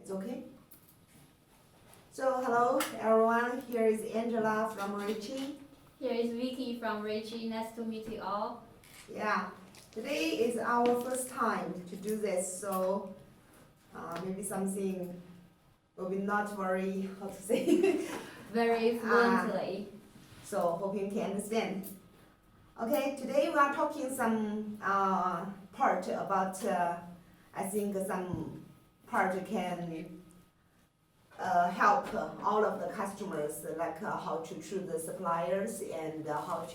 It's okay? So hello everyone, here is Angela from Richi. Here is Vicky from Richi. Nice to meet you all. Yeah, today is our first time to do this, so maybe something will be not very, how to say, Very fluently. so hope you can understand. Okay, today we are talking some part about, I think some part can help all of the customers, like how to choose the suppliers and how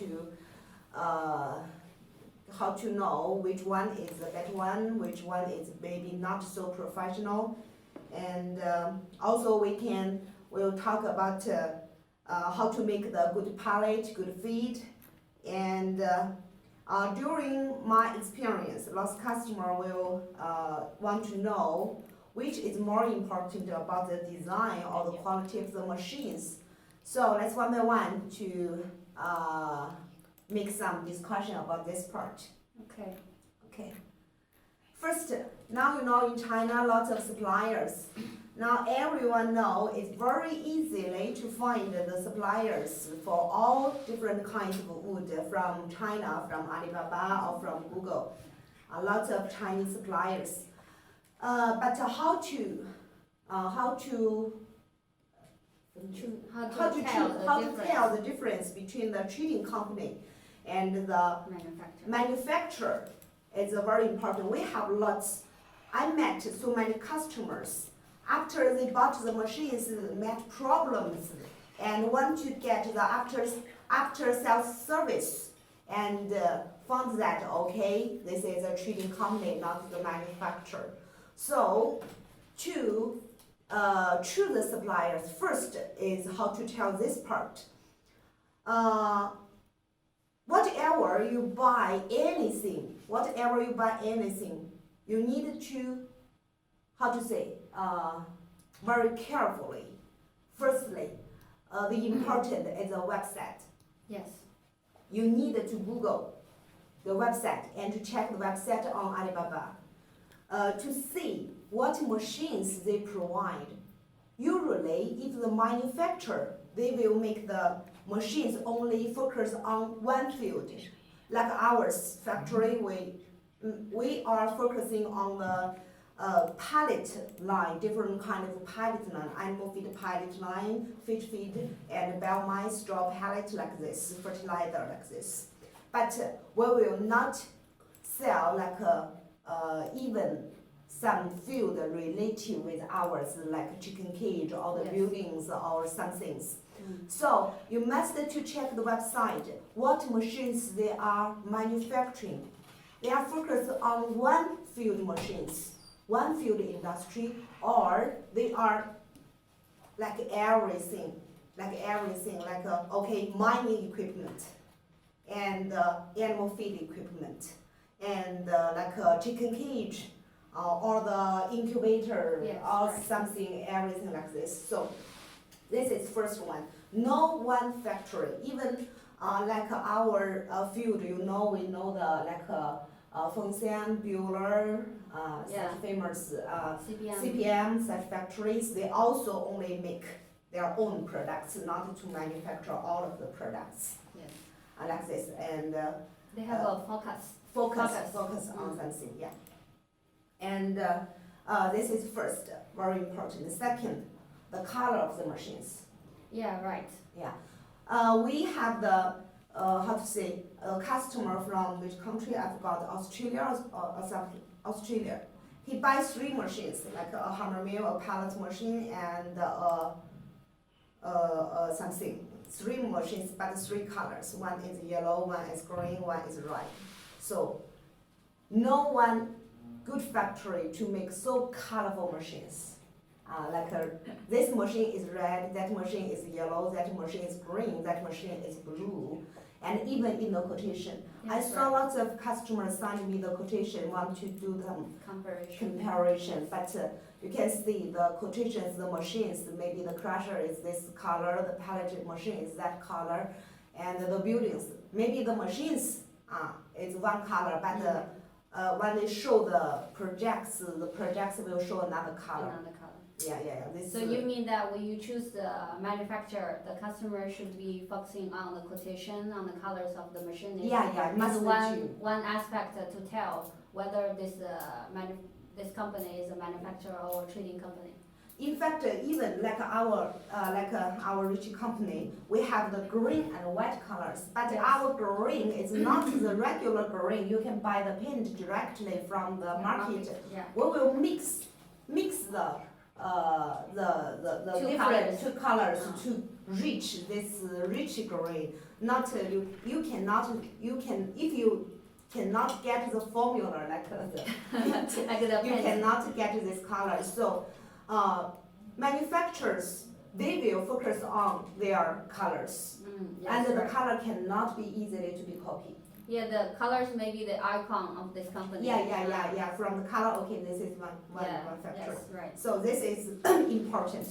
to know which one is the better one, which one is maybe not so professional, and also we'll talk about how to make the good pallet, good feed, and during my experience, lots of customers will want to know which is more important about the design or the quality of the machines. So let's one by one to make some discussion about this part. Okay. Okay. First, now you know in China lots of suppliers. Now everyone know it's very easily to find the suppliers for all different kinds of wood from China, from Alibaba or from Google. Lots of Chinese suppliers. But how to tell the difference between the trading company and the manufacturer is very important. We have lots. I met so many customers after they bought the machines, met problems and want to get the after sales service, and found that okay, this is a trading company, not the manufacturer. So to choose the suppliers, first is how to tell this part. Whatever you buy anything, you need to, how to say, very carefully. Firstly, the important is the website. Yes. You need to Google the website and to check the website on Alibaba to see what machines they provide. Usually, if the manufacturer, they will make the machines only focus on one field. Like ours factory, we are focusing on the pallet line, different kind of pallet line, animal feed pallet line, fish feed, and biomass straw pallet like this, fertilizer like this. But we will not sell like even some field related with ours, like chicken cage or the Yes. buildings or some things. So you must to check the website, what machines they are manufacturing. They are focused on one field machines, one field industry, or they are like everything, like okay, mining equipment, and animal feed equipment, and like chicken cage, or the incubator, Yes, or right. something, everything like this. So this is first one. No one factory, even like our field, we know the like Fengshan, Bueller, Yeah. such famous CPM. CPM, such factories. They also only make their own products, not to manufacture all of the products. Yes. Like this, and They have a focus. focus on something, yeah. And this is first, very important. The second, the color of the machines. Yeah, right. Yeah. We have the, how to say, a customer from which country, I forgot, Australia or something, Australia. He buys 3 machines, like a hammer mill, a pallet machine, and something. 3 machines, but 3 colors. One is yellow, one is green, one is red. So, no one good factory to make so colorful machines. This machine is red, that machine is yellow, that machine is green, that machine is blue, and even in the quotation. I Yes, saw right. lots of customers send me the quotation, want to do the comparison, but you can see the quotations, the machines, maybe the crusher is this color, the pallet machine is that color, and the buildings, maybe the machines is one color, but when they show the projects will show another color. This, So you mean that when you choose the manufacturer, the customer should be focusing on the quotation, on the colors of the machine? it must be one aspect to tell whether this company is a manufacturer or a trading company. In fact, even like our Richi company, we have the green and white colors, but Yes. our green is not the regular green. You can buy the paint directly from the market. Yeah. We will mix the different two colors to reach this rich green. Not you cannot get the formula like you cannot get this color. So manufacturers, they will focus on their colors, and the color cannot be easily to be copied. Yeah, the colors may be the icon of this company. Yeah. From the color, okay, this is one manufacturer. Yes, right. So this is important.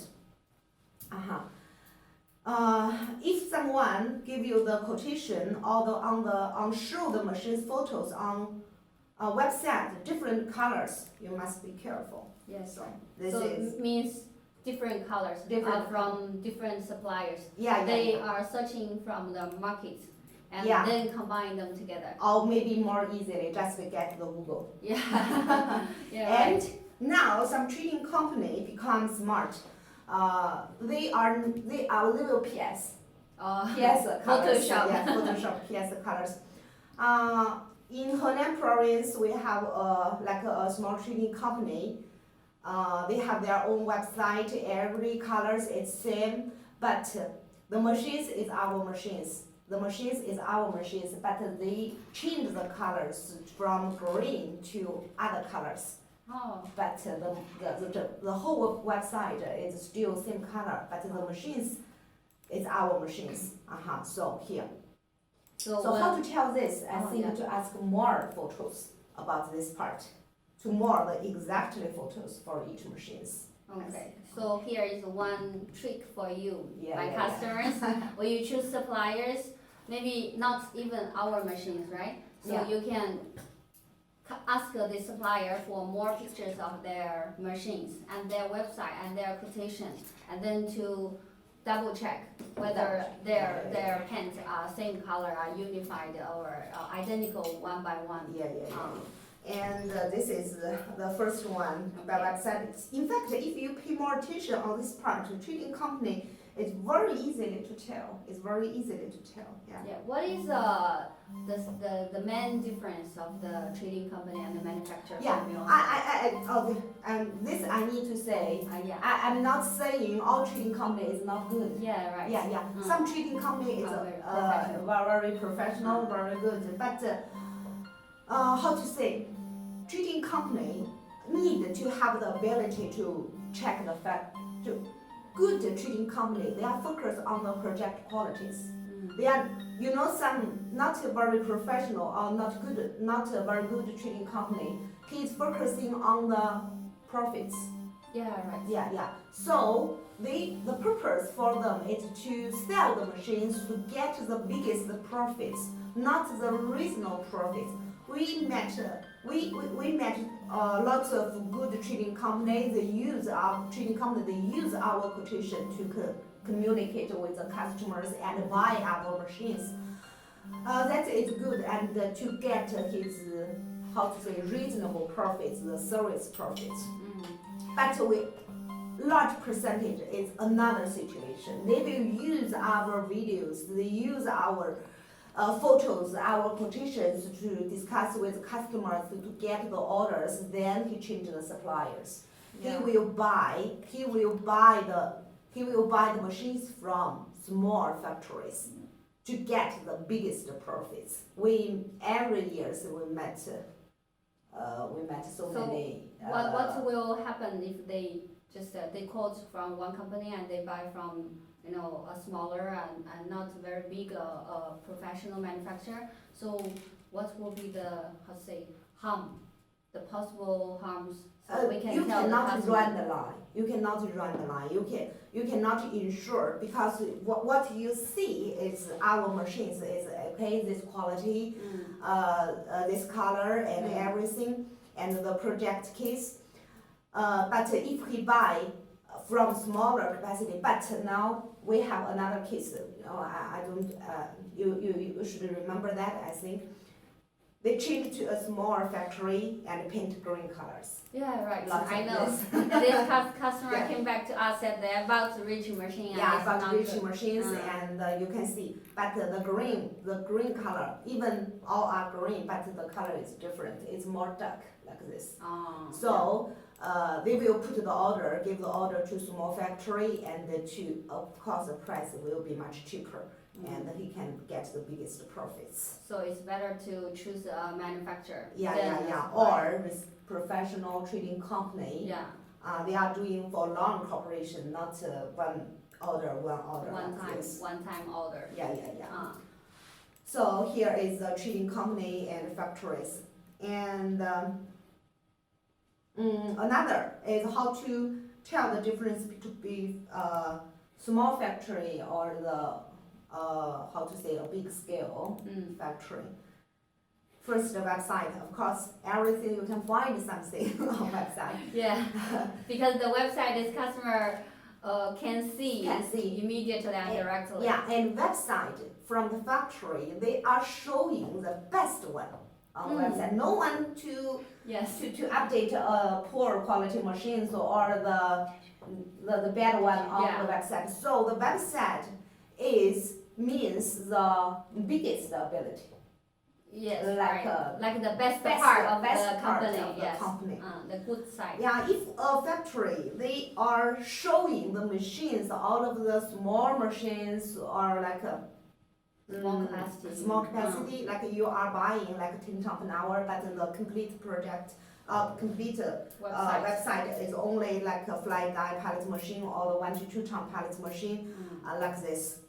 If someone give you the quotation or show the machine's photos on a website, different colors, you must be careful. Yes. So it means different colors from different suppliers. They are searching from the market and then combine them together. Or maybe more easily, just get the Google. Yeah. And now some trading company become smart. They are little PS colors. Photoshop. Photoshop PS colors. In Henan province, we have a small trading company. They have their own website. Every colors is same, but the machines is our machines. The machines is our machines, but they change the colors from green to other colors. Oh. But the whole website is still same color, but the machines is our machines. So here. So how to tell this? I think to ask more photos about this part, to more the exactly photos for each machines. Okay, so here is one trick for you, my customers. When you choose suppliers, maybe not even our machines, right? So you can ask the supplier for more pictures of their machines and their website and their quotation, and then to double check whether their pens are same color, are unified or identical one by one. And this is the first one by website. In fact, if you pay more attention on this part, the trading company is very easily to tell. It's very easily to tell. What is the main difference of the trading company and the manufacturer? This I need to say. I'm not saying all trading company is not good. Some trading company is very professional, very good. But how to say? Trading company need to have the ability to check the fact. Good trading company, they are focused on the project qualities. They are, some not very professional or not a very good trading company. He is focusing on the profits. So the purpose for them is to sell the machines to get the biggest profits, not the reasonable profits. We met lots of good trading companies. They use our quotation to communicate with the customers and buy our machines. That is good, and to get his reasonable profits, the service profits. But large percentage is another situation. They will use our videos. They use our photos, our quotations to discuss with customers to get the orders. Then he changes the suppliers. He will buy the machines from small factories to get the biggest profits. Every year we met so many. What will happen if they just they quote from one company and they buy from a smaller and not very big professional manufacturer? So what will be the harm, the possible harms? So we can you tell cannot run the line. You cannot run the line. You cannot ensure, because what you see is our machines is okay, this quality, this color and everything, and the project case. But if he buy from smaller capacity, but now we have another case. I don't. You should remember that. I think they changed to a small factory and paint green colors. Yeah, right. Lots I of know. this. This customer Yeah. came back to us said they about Richi machine. And Yeah, it's about not Richi good. machines, and you can see, but the green color, even all are green, but the color is different. It's more dark like this. Oh, So they will put the order, give the order to small factory, and to of course the price will be much cheaper, and he can get the biggest profits. So it's better to choose a manufacturer. Yeah. Or with professional trading company. Yeah. They are doing for long cooperation, not one order. One time order. Yeah. So here is the trading company and factories, and another is how to tell the difference between small factory or the how to say a big scale factory. First, the website. Of course, everything you can find something on website. Yeah, because the website is customer can see immediately and directly. Yeah, and website from the factory, they are showing the best one on the website. No one to update poor quality machines or the bad one on the website. So the website means the biggest ability. Yes, like like the best part of the company. Company. The good side. Yeah, if a factory, they are showing the machines, all of the small machines or like small capacity, like you are buying like 10 ton an hour, but the complete project, website is only like a fly die pallet machine or the 1 to 2 ton pallet machine, like this.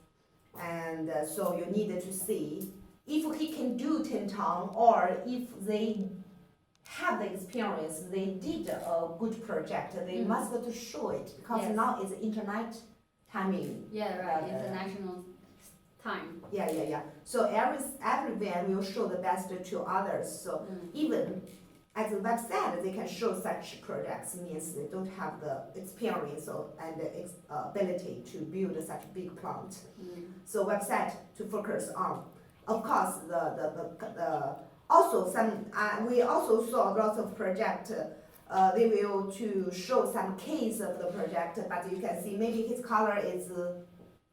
And so you need to see if he can do 10 ton, or if they have the experience, they did a good project, they must to show it, because now it's internet timing. Yeah, right, international time. Yeah. So everywhere will show the best to others. So even at the website, they can show such projects, means they don't have the experience and the ability to build such big plant. So website to focus on. Of course, also we also saw lots of project. They will to show some case of the project, but you can see maybe his color is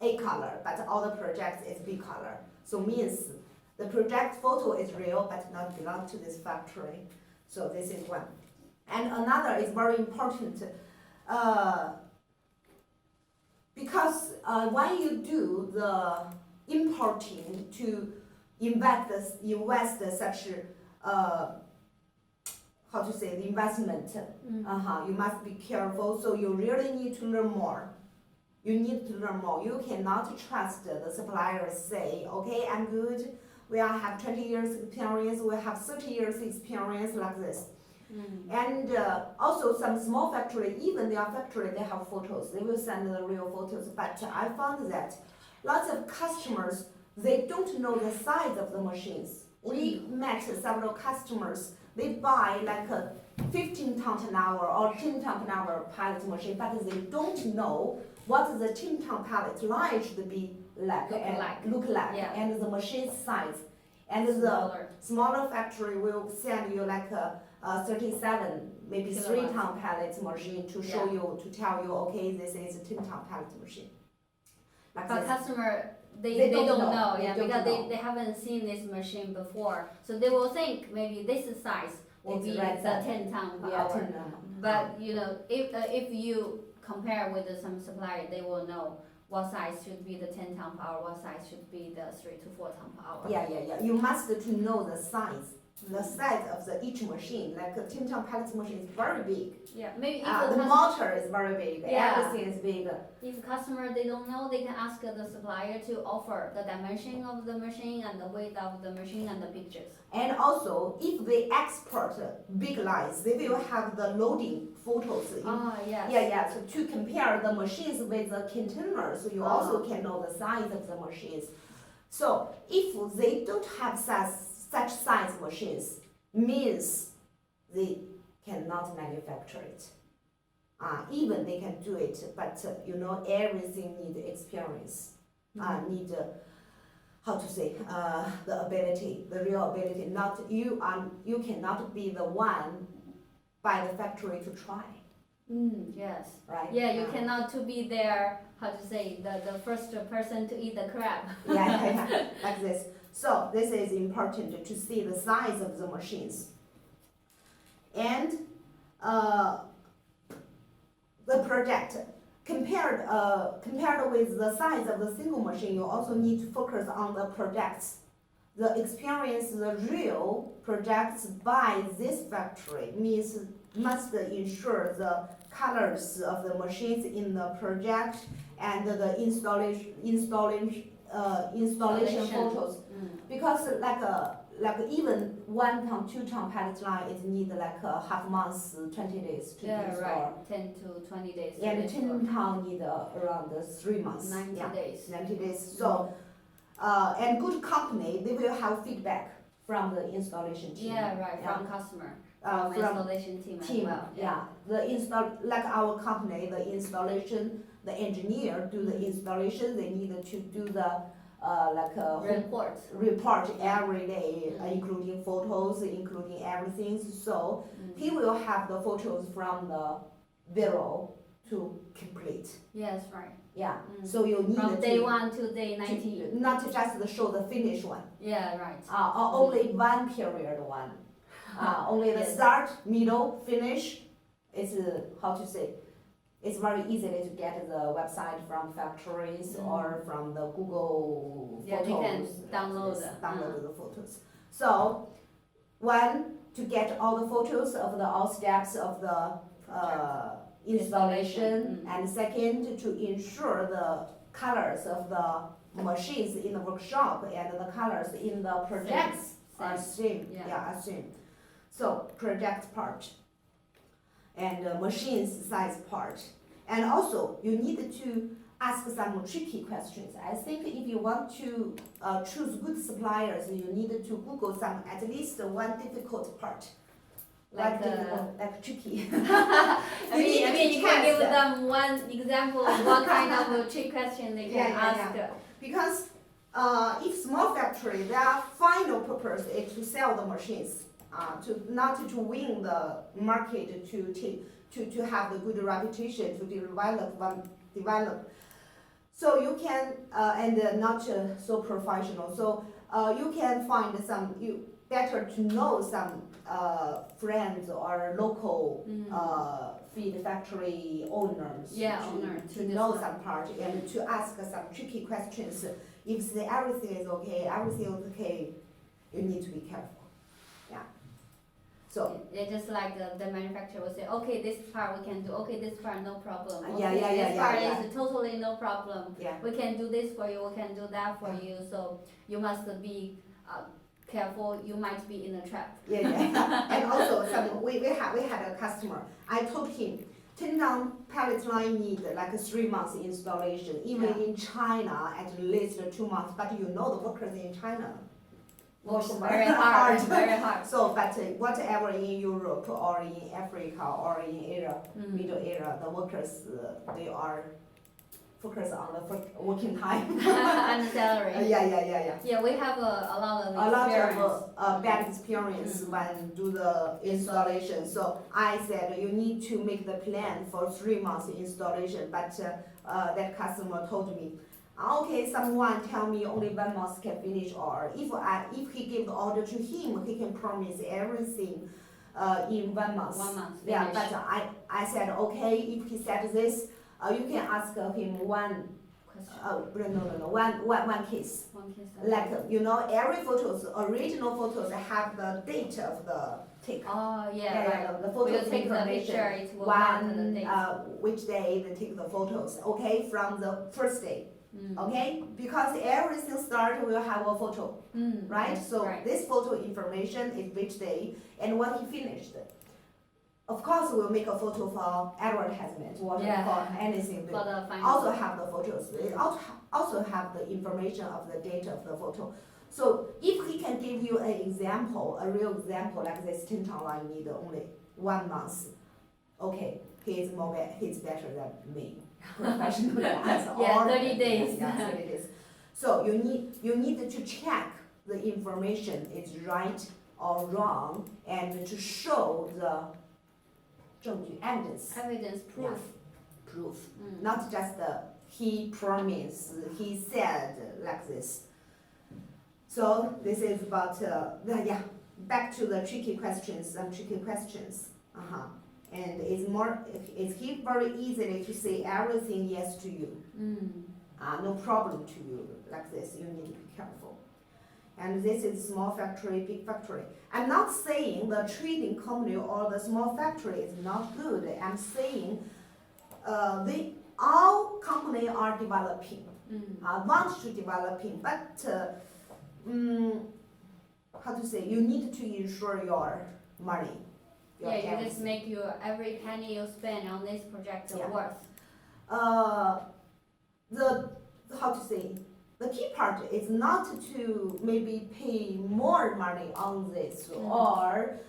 A color, but all the projects is B color. So means the project photo is real, but not belong to this factory. So this is one. And another is very important, because when you do the importing to invest such how to say the investment, you must be careful. So you really need to learn more. You cannot trust the suppliers say, okay, I'm good, we have 20 years experience, we have 30 years experience, like this. And also some small factory, even their factory, they have photos, they will send the real photos, but I found that lots of customers, they don't know the size of the machines. We met several customers, they buy like a 15 ton an hour or 10 ton an hour pallet machine, but they don't know what the 10 ton pallet line should be look like, and the machine size. And the smaller factory will send you like a 37, maybe 3 ton pallet machine to show you, to tell you, okay, this is a 10 ton pallet machine. Like but customer, they don't know, because they haven't seen this machine before. So they will think maybe this size will be the 10 ton per hour. But you know, if you compare with some supplier, they will know what size should be the 10 ton per hour, what size should be the 3 to 4 ton per hour. Yeah. You must to know the size of each machine. Like a 10 ton pallet machine is very big. Yeah, maybe if the motor is very big. Everything is big. If customer they don't know, they can ask the supplier to offer the dimension of the machine and the weight of the machine and the pictures. And also, if they export big lines, they will have the loading photos. So to compare the machines with the containers, you also can know the size of the machines. So if they don't have such size machines, means they cannot manufacture it. Even they can do it, but everything need experience. Need how to say the ability, the real ability. Not you cannot be the one by the factory to try. Yes. Right. Yeah, you cannot to be there. How to say the first person to eat the crab. Yeah, like this. So this is important to see the size of the machines. And the project compared with the size of the single machine, you also need to focus on the projects. The experience, the real projects by this factory means must ensure the colors of the machines in the project and the installation photos. Because like even 1 ton, 2 ton pallet line, it need like a half month, 20 days to install. Right. 10 to 20 days. And 10 ton need around 3 months. 90 days. 90 days. So, and good company, they will have feedback from the installation team. From customer. From installation team as well. Like our company, the installation, the engineer do the installation, they need to do the report every day, including photos, including everything. So he will have the photos from the zero to complete. Yes, right. Yeah. So you need from day 1 to day 90. Not just show the finished one. Yeah, right. Only one period one. Only the start, middle, finish. It's how to say. It's very easily to get the website from factories or from the Google photos. They can download the photos. So, one, to get all the photos of all steps of the installation, and second, to ensure the colors of the machines in the workshop and the colors in the projects are same. Are same. So, project part and machines size part. And also, you need to ask some tricky questions. I think if you want to choose good suppliers, you need to Google at least one difficult part. Like tricky. I mean, you can give them one example of what kind of trick question they can ask. Because if small factory, their final purpose is to sell the machines. Not to win the market, to have the good reputation, to develop. So you can and not so professional. So you can find better to know some friends or local feed factory owners. To know some part and to ask some tricky questions. If everything is okay, you need to be careful. So just like the manufacturer will say, okay, this part we can do, okay, this part no problem. This part is totally no problem. Yeah. We can do this for you, we can do that for you. So you must be careful. You might be in a trap. And also, we had a customer. I told him 10 ton pallet line need like 3 months installation. Even in China, at least 2 months. But the workers in China work very hard, very hard. So, but whatever in Europe or in Africa or in Asia, Middle Area, the workers they are focused on the working time and salary. Yeah, we have a lot of bad experience when do the installation. So I said you need to make the plan for 3 months installation. But that customer told me, okay, someone tell me only 1 month can finish, or if he give the order to him, he can promise everything in 1 month. 1 month. Yeah, but I said okay, if he said this, you can ask him one case. Like every original photos have the date of the take. Oh the photos take the picture, it will mark the date. Which day they take the photos. Okay, from the first day. Okay, because everything start will have a photo, right? So this photo information is which day and when he finished. Of course, we'll make a photo for advertisement, for anything. Also have the photos. They also have the information of the date of the photo. So if he can give you an example, a real example like this 10 ton line need only 1 month, okay. he's better than me, professional. Yeah, 30 days. Yeah, 30 days. So you need to check the information is right or wrong, and to show the 证据 Evidence, proof. proof, not just he promised, he said like this. So this is about back to the tricky questions. And it's he very easily to say everything yes to you, no problem to you, like this. You need to be careful. And this is small factory, big factory. I'm not saying the trading company or the small factory is not good. I'm saying all company are developing, want to developing, but how to say, you need to ensure your money. You just make your every penny you spend on this project worth. The key part is not to maybe pay more money on this or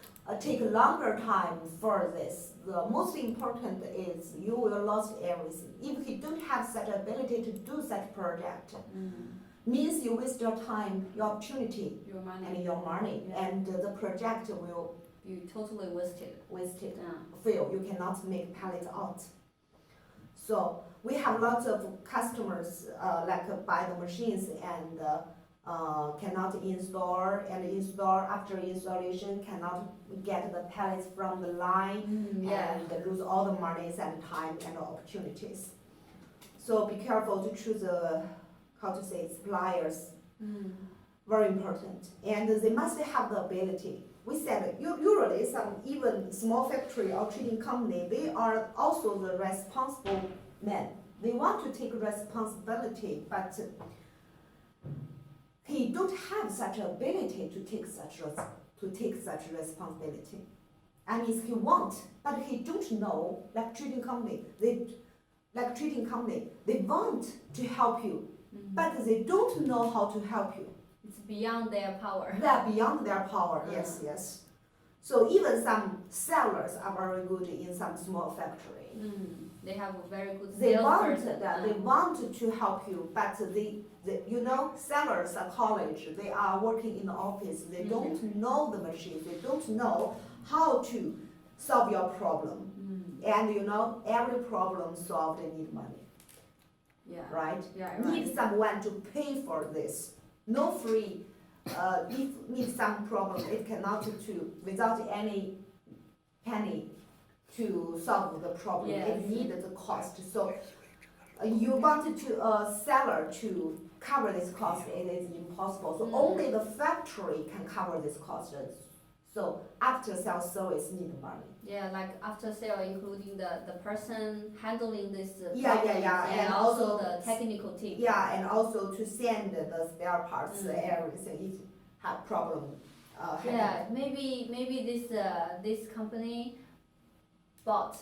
take a longer time for this. The most important is you will lose everything. If you don't have such ability to do such project, means you waste your time, your opportunity, and your money, and the project will be totally wasted. Fail. You cannot make pellet out. So we have lots of customers buy the machines and cannot install, and after installation cannot get the pellets from the line, and lose all the monies and time and opportunities. So be careful to choose suppliers. Very important, and they must have the ability. We said usually some even small factory or trading company, they are also the responsible men. They want to take responsibility, but he don't have such ability to take such responsibility. I mean, he want, but he don't know. Like trading company, they want to help you, but they don't know how to help you. It's beyond their power. They're beyond their power. Yes. So even some sellers are very good in some small factory. They have a very good They salesperson. They want to help you, but sellers are college. They are working in the office. They don't know the machines. They don't know how to solve your problem. And every problem solved, they need money. Right? Need someone to pay for this. No free. If need some problem, it cannot without any penny to solve the problem. It needs the cost. So you wanted to seller to cover this cost. It is impossible. So only the factory can cover this cost. So after sales service need money. Like after sale, including the person handling this. And also the technical team. And also to send the spare parts, everything. If have problem. Maybe this company bought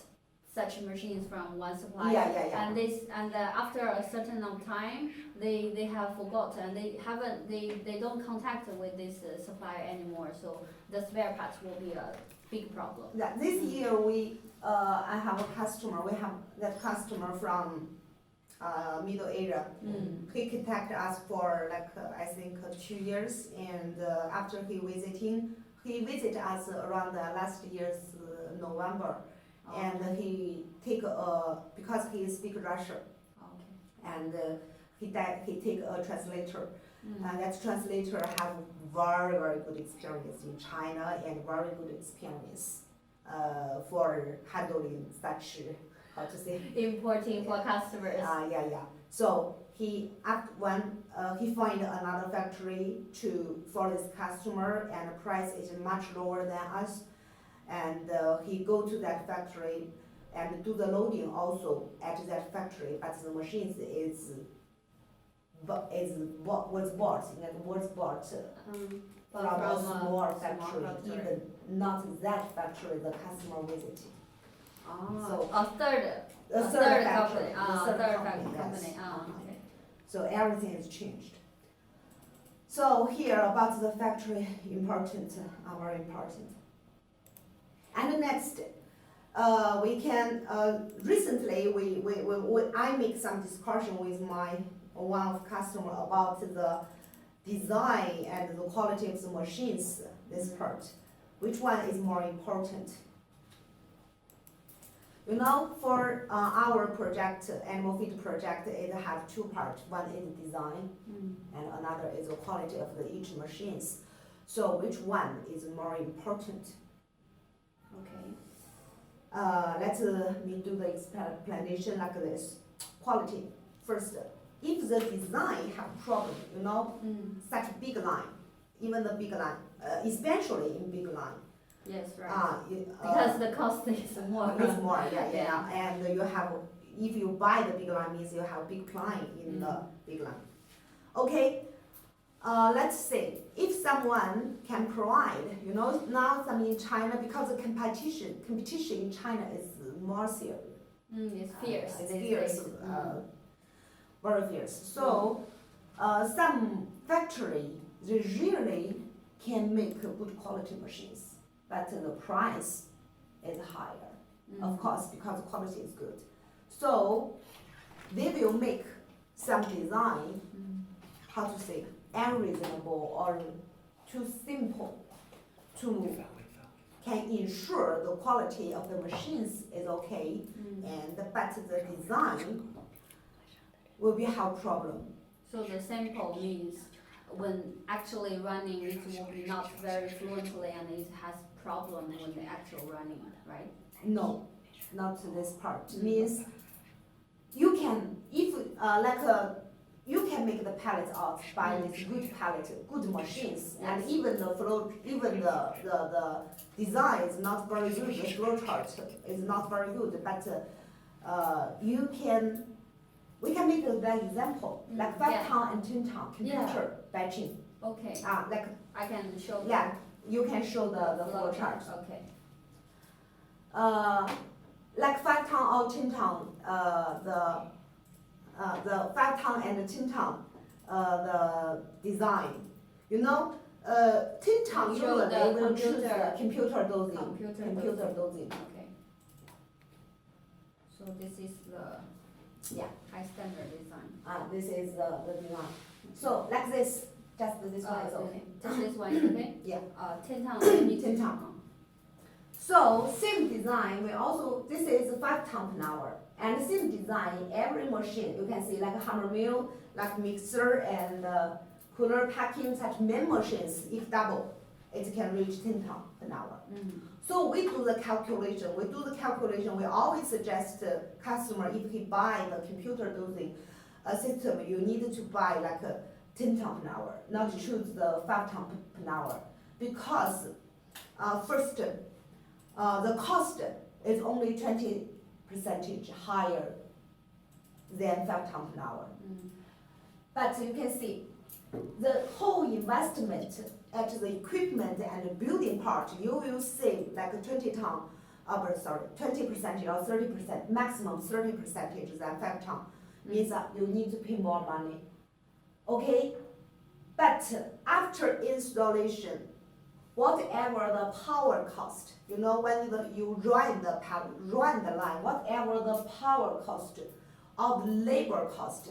such machines from one supplier. And after a certain of time, they have forgotten, and they don't contact with this supplier anymore. So the spare parts will be a big problem. This year I have a customer. We have that customer from Middle Asia. He contacted us for I think 2 years, and after he visited us around last year's November. And he because he speaks Russian, and he take a translator, and that translator have very good experience in China and very good experience for handling such importing for customers. So he find another factory for this customer, and the price is much lower than us. And he go to that factory and do the loading also at that factory, but the machines was bought from a small factory, even not that factory the customer visited. So a third company. So everything is changed. So here about the factory very important. And next, we can recently I make some discussion with one of customer about the design and the quality of the machines. This part, which one is more important? You know, for our project, animal feed project, it has two parts. One is design, and another is the quality of each machines. So which one is more important? Okay. Let's me do the explanation like this. Quality first. If the design have problem, you know, such big line, even the big line, especially in big line. Yes, right. Because the cost is more. It's more, yeah. And you have, if you buy the big line, means you have big client in the big line. Okay. Let's say if someone can provide, you know, now some in China, because the competition in China is more serious. It's fierce. It's fierce, very fierce. So some factory they really can make good quality machines, but the price is higher, of course, because quality is good. So they will make some design, how to say, unreasonable or too simple to can ensure the quality of the machines is okay, and but the design will be have problem. So the sample means when actually running it will be not very fluently and it has problem when the actual running, right? No, not this part. Means you can, if you can make the pellets out by this good pellet, good machines, and even the flow, even the design is not very good. The flow chart is not very good, but you can. We can make an example, like 5 ton and 10 ton computer batching. Okay. Like I can show. Yeah, you can show the flow chart. Okay. Like 5 ton or 10 ton, the 5 ton and 10 ton, the design. You know, 10 ton usually they will choose the computer dosing. Computer dosing. Okay. So this is the high standard design. This is the design. So like this, just this one is okay. Just this one is okay? Yeah. 10 ton, maybe 10 ton. So same design, we also, this is 5 ton per hour. And same design, every machine, you can see like a hammer mill, like mixer and cooler packing, such main machines, if double, it can reach 10 ton per hour. So we do the calculation, we always suggest customer, if he buy the computer dosing system, you need to buy like a 10 ton per hour, not choose the 5 ton per hour. Because first, the cost is only 20% higher than 5 ton per hour. But you can see, the whole investment at the equipment and the building part, you will save like 20% or 30%, maximum 30% than 5 ton. Means that you need to pay more money. Okay? But after installation, whatever the power cost, you know, when you run the line, whatever the power cost or the labor cost,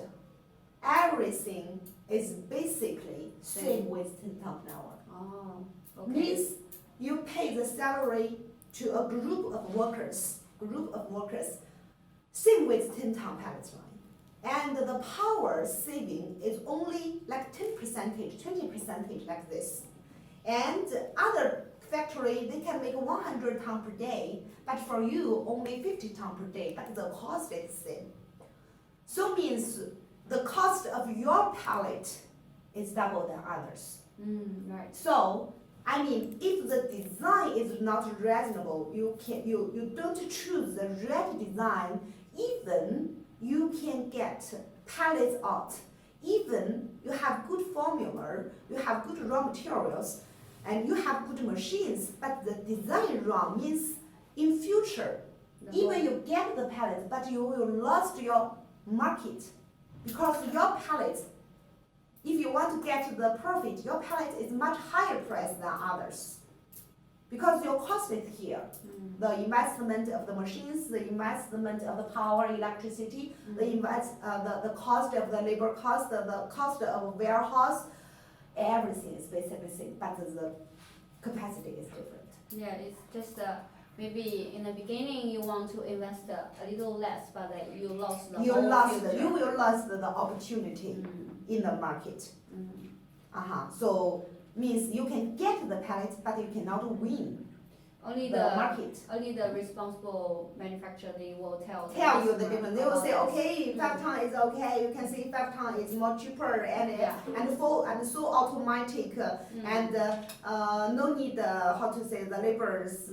everything is basically same with 10 ton per hour. Oh, okay. Means you pay the salary to a group of workers, same with 10 ton pellet line. And the power saving is only like 10%, 20% like this. And other factory, they can make 100 ton per day, but for you, only 50 ton per day, but the cost is the same. So means the cost of your pellet is double than others. Right. So, I mean, if the design is not reasonable, you don't choose the right design, even you can get pellets out. Even you have good formula, you have good raw materials, and you have good machines, but the design wrong means in future, even you get the pellets, but you will lose your market. Because your pellet, if you want to get the profit, your pellet is much higher price than others. because your cost is here. The investment of the machines, the investment of the power, electricity, the cost of the labor cost, the cost of warehouse, everything is basically same, but the capacity is different. Yeah, it's just maybe in the beginning you want to invest a little less, but you lost the You whole lost, future. you will lose the opportunity in the market. So means you can get the pellets, but you cannot win Only the market. Only the responsible manufacturer, they will tell You the difference. They will say, about okay, 5 ton is okay. You can see 5 ton is more cheaper and full and so automatic and no need how to say the laborers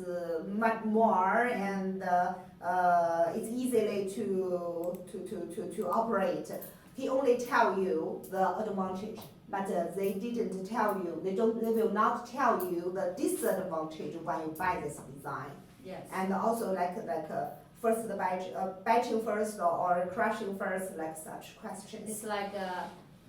much more and it's easily to operate. He only tell you the advantage, but they didn't tell you. They will not tell you the disadvantage when you buy this design. Yes. And also first the batching first or crushing first, like such questions. It's like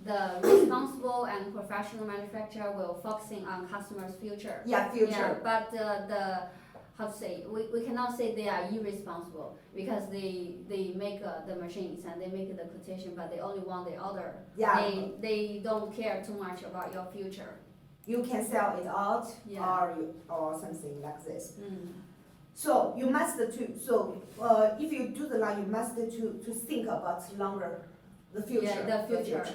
the responsible and professional manufacturer will focusing on customers' future. Yeah, future. Yeah, but the how to say, we cannot say they are irresponsible because they make the machines and they make the quotation, but they only want the order. Yeah. They don't care too much about your future. You can sell it out or something like this. So you must if you do the line, you must to think about longer the future. Yeah, the future.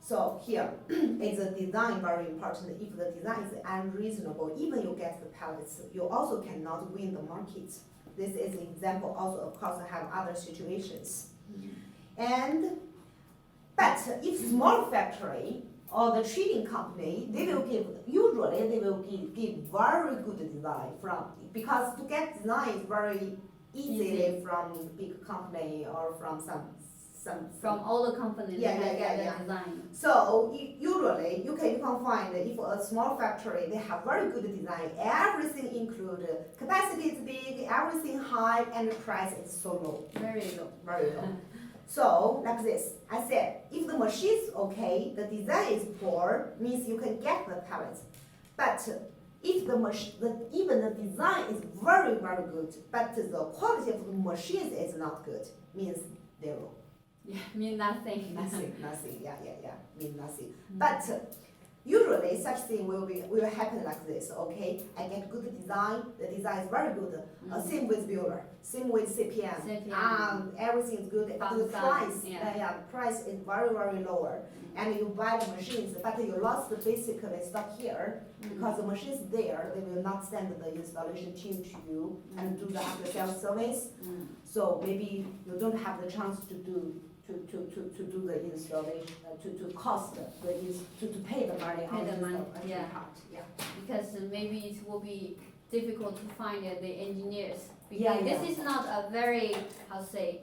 So here is the design very important. If the design is unreasonable, even you get the pellets, you also cannot win the market. This is an example. Also, of course, I have other situations. But if small factory or the trading company, they will give very good design because to get design is very easily from big company or from from all the companies get the design. So usually you can find if a small factory they have very good design, everything included, capacity is big, everything high, and the price is so low. Very low. Very low. So like this, I said, if the machine is okay, the design is poor, means you can get the pellets. But if even the design is very, very good, but the quality of the machines is not good, means zero. Yeah, mean nothing. Nothing, mean nothing. But usually such thing will happen like this, okay? I get good design, the design is very good. Same with builder, same with CPM. Everything is good. But the price, the price is very, very lower. And you buy the machines, but you lost basically stock here because the machines there, they will not send the installation team to you and do the after sales service. So maybe you don't have the chance to do the installation, to pay the money on the money, because maybe it will be difficult to find the engineers. Because this is not a very, how to say,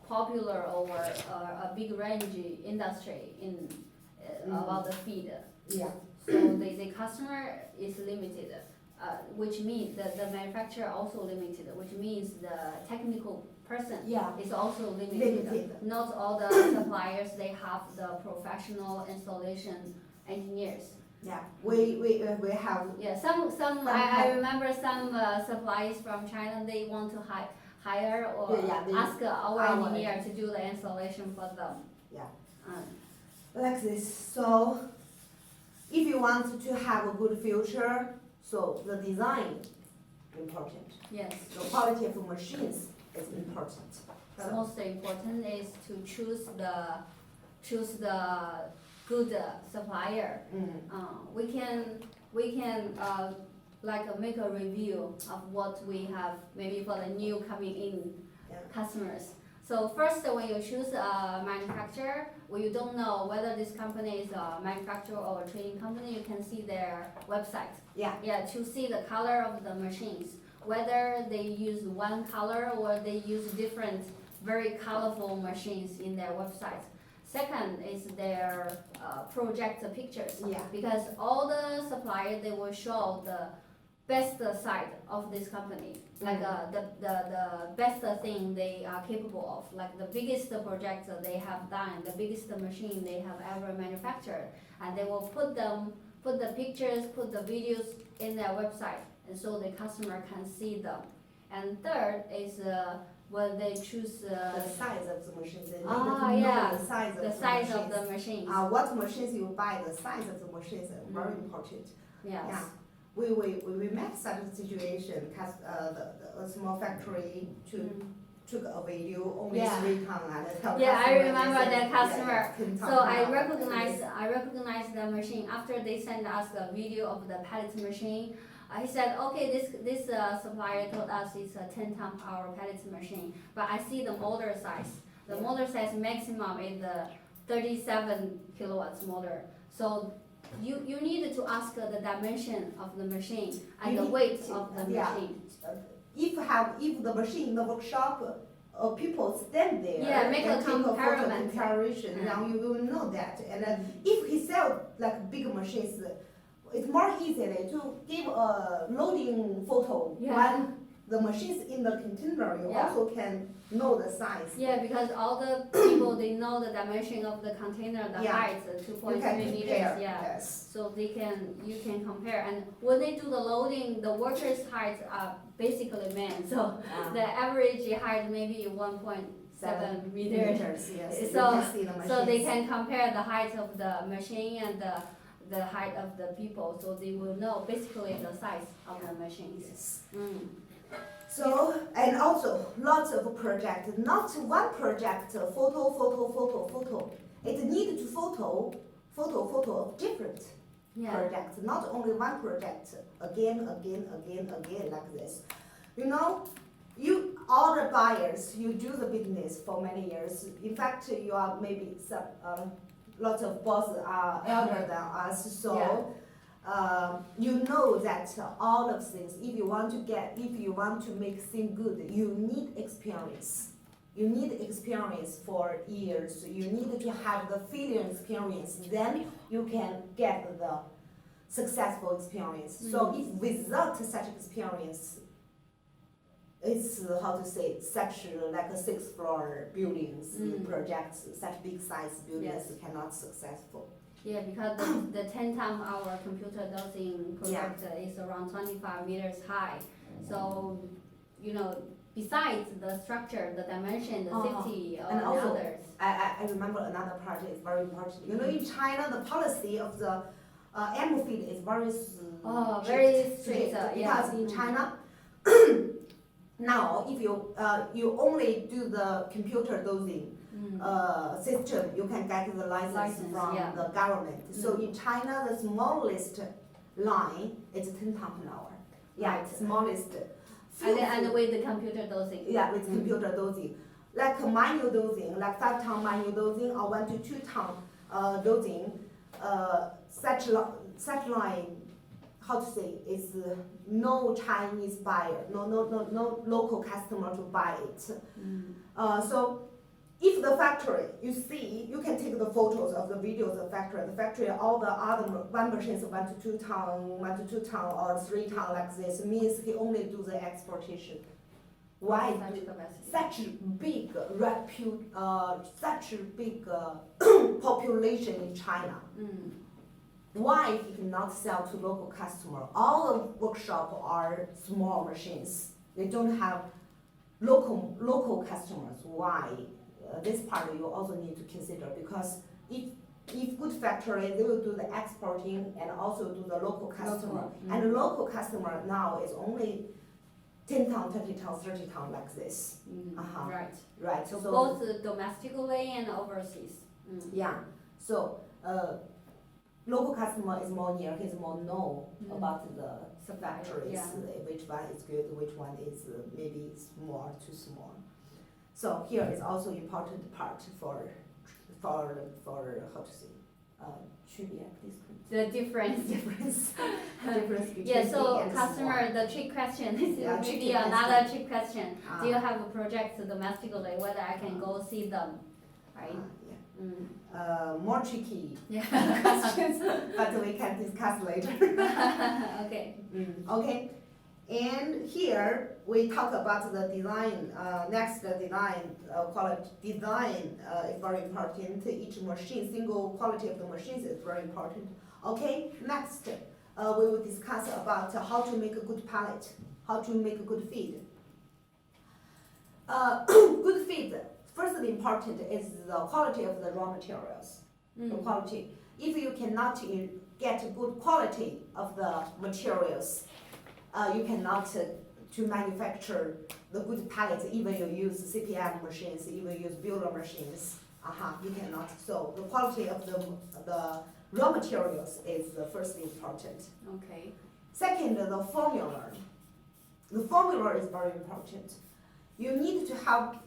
popular or a big range industry in about the feed. Yeah. So the customer is limited, which means the manufacturer also limited, which means the technical person is also limited. Not all the suppliers they have the professional installation engineers. Yeah, we have. Yeah, some I remember some suppliers from China, they want to hire or ask our engineer to do the installation for them. Yeah. Like this. So if you want to have a good future, so the design important. Yes. The quality of the machines is important. The most important is to choose the good supplier. We can like make a review of what we have maybe for the new coming in customers. So first, when you choose a manufacturer, you don't know whether this company is a manufacturer or a trading company, you can see their website. To see the color of the machines, whether they use one color or they use different, very colorful machines in their website. Second is their project pictures, because all the suppliers, they will show the best side of this company, like the best thing they are capable of, like the biggest project they have done, the biggest machine they have ever manufactured, and they will put them put the pictures, put the videos in their website, and so the customer can see them. And third is when they choose The size of the machines. They need Ah, to know yeah. the size of the the size machines. of the machines. What machines you buy, the size of the machines is very important. Yes. Yeah. We met such a situation, cause a small factory took a video only Yeah. 3 ton and tell Yeah, I customer remember they said, that customer. yeah, 10 ton So I now. recognize the machine after they send us the video of the pellet machine. He said, okay, this supplier told us it's a 10 ton power pellet machine, but I see the motor size. The Yeah. motor size maximum is the 37 kilowatts motor. So you need to ask the dimension of the machine and the weight of the Yeah. machine. If the machine in the workshop, people stand there Yeah, make a and take a photo comparison. comparison, Mm. now you will know that. And if he sell like big machines, it's more easily to give a loading photo. Yeah. When the machines in the container, you Yeah. also can know the size. Yeah, because all the people, they know the dimension of the container, the Yeah. height, You 2.3 can meters, compare, yeah. yes. So you can compare, and when they do the loading, the workers' heights are basically men, so the average height maybe 1.7 meters. Yes. You So- can see the So they machines. can compare the height of the machine and the height of the people, so they will know basically the size of the machines. Yes. Mm. So, and also lots of projects, not one project, photo. It needs to photo of different Yeah, projects, not only one project, again, like this. You know, you, all the buyers, you do the business for many years. In fact, you are maybe some, lots of bosses are elder than us, so. Yeah. You know that all of things, if you want to make things good, you need experience. You need experience for years. You need to have the failure experience. Then you can get the successful experience. So if without such experience, it's how to say, such like a 6th floor buildings projects, such big size buildings Yes. cannot successful. yeah, because the 10 ton hour computer dosing project is around 25 meters high. So, you know, besides the structure, the dimension, the safety, And and also, others. I remember another part is very important. You know, in China, the policy of the animal feed is very Very strict, yeah. Because in China, now if you only do the computer dosing system, you can get the license from yeah. the government. So in China, the smallest line is 10 ton per hour. Yeah, Right. smallest. And with the computer dosing. Yeah, with computer dosing. Like manual dosing, like 5 ton manual dosing or 1 to 2 ton dosing, such line, how to say, is no Chinese buyer, no local customer to buy it. So if the factory, you see, you can take the photos of the videos of the factory, all the other one machines 1 to 2 ton or 3 ton like this, means he only do the exportation. Why? Such capacity. Such big such big population in China. Why he cannot sell to local customer? All the workshop are small machines. They don't have local customers. Why? This part you also need to consider, because if good factory, they will do the exporting and also do the local customer. And the local customer now is only 10 ton, 20 ton, 30 ton like this. Right. Right. So both domestically and overseas. Yeah. So local customer is more near, he's more know about the factories, which one is good, which one is maybe small, too small. So here is also important part for how to say, 区别, please. The difference. Difference between Yeah, so big and customer, small. the trick question is Yeah, maybe tricky another trick question. Ah. Do you have a project domestically, whether I can go see them, right? More tricky Yeah. questions, but we can discuss later. Okay. Okay, And here we talk about the design. Next, the design quality. Design is very important. Each machine, single quality of the machines is very important. Okay, next we will discuss about how to make a good pallet, how to make a good feed. Good feed. Firstly, important is the quality of the raw materials. The quality. If you cannot get good quality of the materials, you cannot to manufacture the good pallets. Even you use CPM machines, even use builder machines. You cannot. So the quality of the raw materials is the first important. Okay. Second, the formula. The formula is very important. You need to have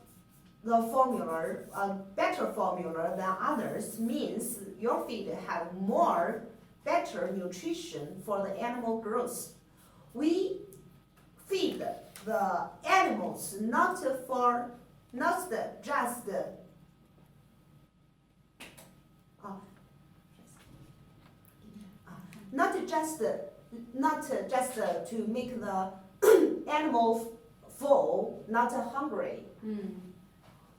the formula, a better formula than others, means your feed have more better nutrition for the animal growth. We feed the animals not just to make the animal full, not hungry.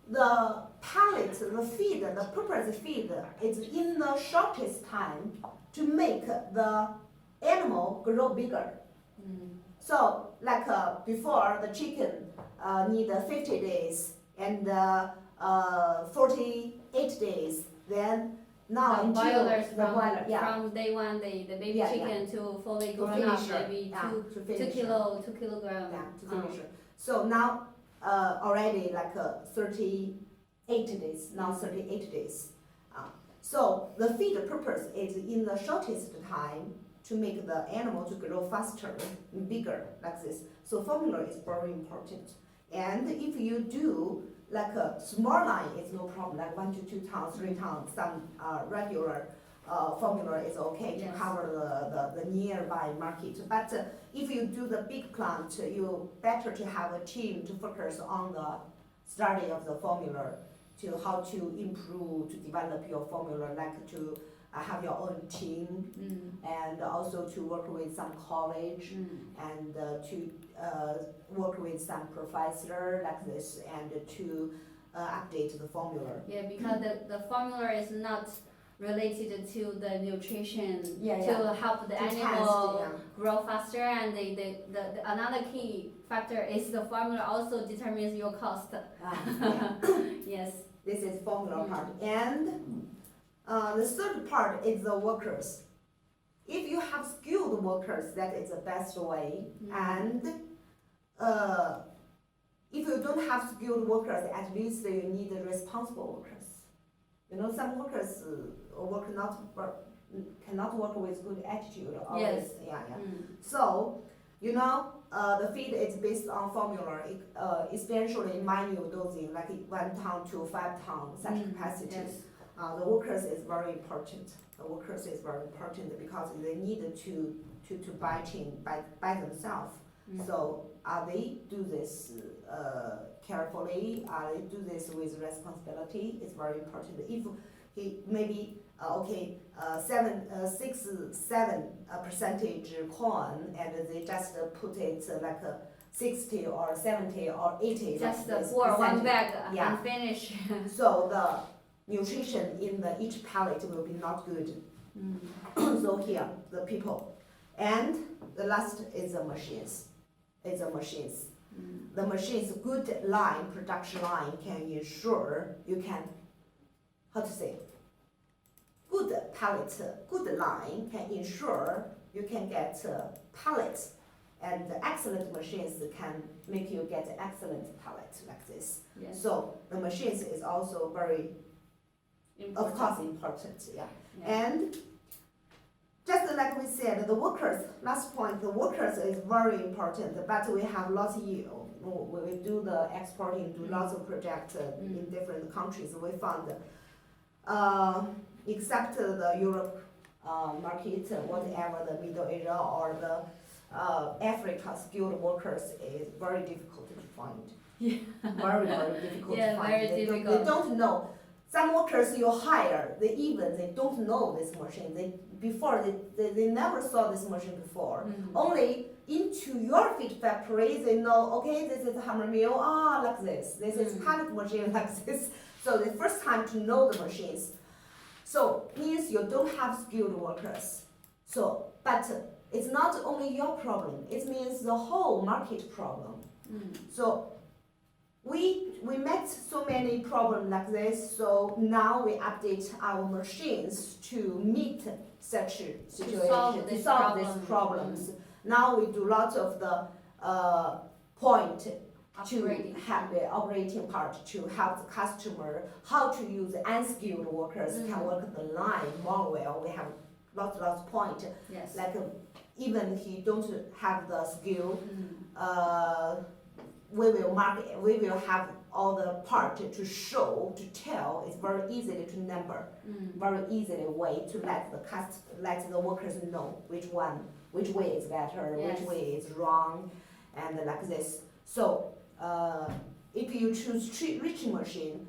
The pellet, the feed, the purpose feed is in the shortest time to make the animal grow bigger. So like before, the chicken need 50 days and 48 days. Then now The boilers from from day one, the baby chicken to fully grown up, maybe two kilograms. To finish it. So now already like 38 days, now 38 days. So the feed purpose is in the shortest time to make the animal to grow faster, bigger, like this. So formula is very important. And if you do like a small line, it's no problem, like 1 to 2 tons, 3 tons, some regular formula is okay to cover the nearby market. But if you do the big plant, you better to have a team to focus on the study of the formula, to how to improve, to develop your formula, like to have your own team, and also to work with some college, and to work with some professor like this, and to update the formula. Yeah, because the formula is not related to the nutrition to help the animal grow faster, and the another key factor is the formula also determines your cost. Yes. This is formula part. And the third part is the workers. If you have skilled workers, that is the best way. And if you don't have skilled workers, at least you need responsible workers. You know, some workers cannot work with good attitude. Always. So, you know, the feed is based on formula, essentially manual dosing, like 1 ton to 5 ton, such capacities. The workers is very important. The workers is very important because they need to by themselves. So they do this carefully. They do this with responsibility. It's very important. If he maybe 7% corn, and they just put it like 60 or 70 or 80. Just pour one bag and finish. So the nutrition in each pallet will be not good. So here, the people. And the last is the machines. The machines, good line, production line can ensure you can, good pallet, good line can ensure you can get pallets, and excellent machines can make you get excellent pallets like this. Yes. So the machines is also very important. Of course important, And just like we said, the workers, last point, the workers is very important, but we have lots of, we do the exporting, do lots of projects in different countries. We found, except the Europe market, whatever, the Middle Asia or the Africa skilled workers is very difficult to find. Very, very difficult to find. Very difficult. They don't know. Some workers you hire, they don't know this machine. They never saw this machine before. Only into your feed factory, they know, okay, this is hammer mill, like this. This is pellet machine like this. So the first time to know the machines. So means you don't have skilled workers. So, but it's not only your problem. It means the whole market problem. So we met so many problems like this. So now we update our machines to meet such a situation, to solve these problems. Now we do lots of the point to have the operating part to help the customer how to use unskilled workers can work the line more well. We have lots of point. Yes. Like even if you don't have the skill, we will have all the part to show, to tell. It's very easily to number, very easily way to let the workers know which way is better, which way is wrong, and like this. So if you choose Richi machine,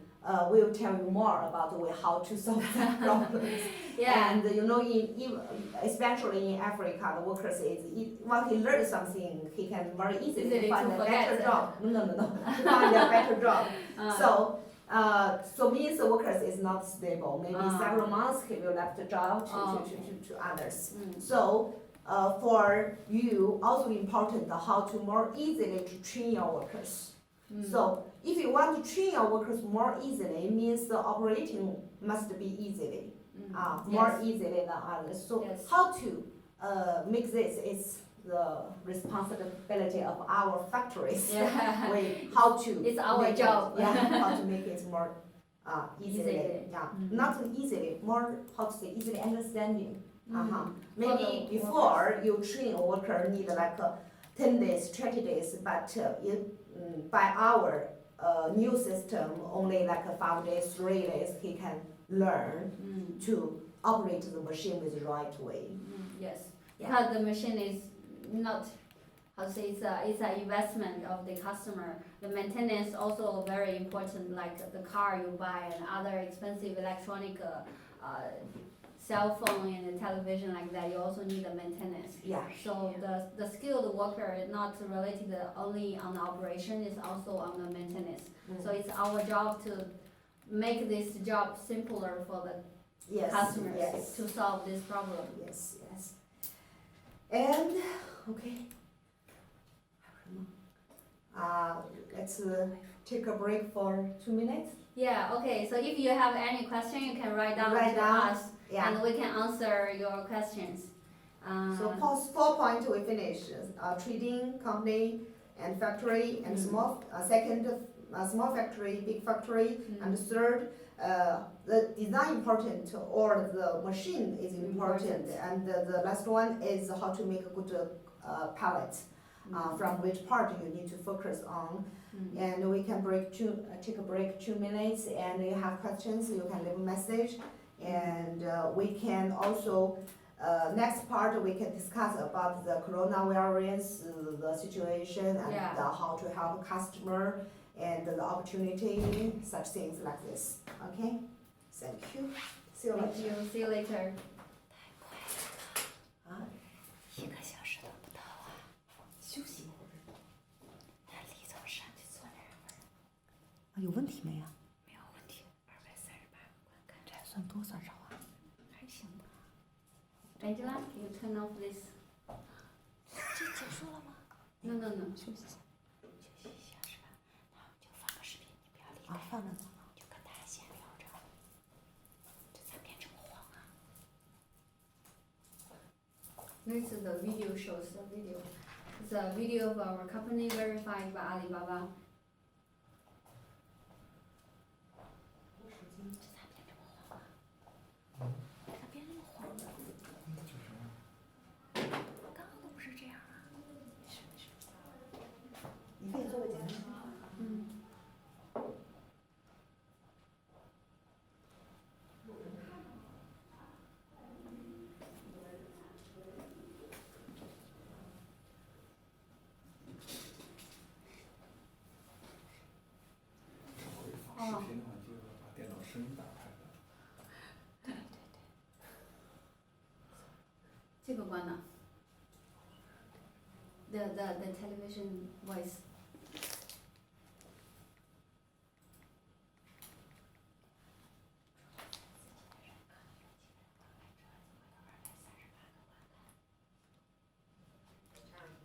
we'll tell you more about the way how to solve that problems. And you know, especially in Africa, the workers when he learns something, he can very easily find a better job. No, find a better job. So means the workers is not stable. Maybe several months he will left the job to others. So for you, also important how to more easily to train your workers. So if you want to train your workers more easily, means the operating must be easily, more easily than others. So how to make this is the responsibility of our factories. How to it's our job. How to make it more easily. Not easily, more how to say easily understanding. Maybe before you train a worker need like 10 days, 20 days, but by our new system, only like 5 days, 3 days, he can learn to operate the machine with the right way. Yes, because the machine is not, how to say, it's an investment of the customer. The maintenance also very important, like the car you buy and other expensive electronic cell phone and the television like that, you also need a maintenance. So the skilled worker is not related only on the operation, it's also on the maintenance. So it's our job to make this job simpler for the customers to solve this problem. And okay, let's take a break for 2 minutes. Okay, so if you have any question, you can write down to us. And we can answer your questions. So 4 points we finished. Trading, company, and factory, and small. Second, small factory, big factory, and third, the design important or the machine is important. And the last one is how to make a good pallet. From which part you need to focus on. And we can take a break 2 minutes, and you have questions, you can leave a message. And we can also, next part we can discuss about the coronavirus, the situation, and how to help customer, and the opportunity, such things like this. Okay? Thank you. See you later. Thank you. See you later. 1个小时都不到啊，休息一会儿。那李总上去坐那儿。有问题没有？没有问题，238个观看，这算多算少啊？还行吧。Angela, can you turn off this? 这结束了吗 No. 休息一下。休息一下是吧？那我们就放个视频，你不要离开。放着。就跟大家闲聊着。这咋变这么黄啊？ This is the video shows the video. It's a video of our company verified by Alibaba. 这咋变这么黄啊？咋变那么黄呢？刚刚都不是这样啊。是。你可以做个简单。视频的话，就要把电脑声音打开的。对。这个关了。the television voice.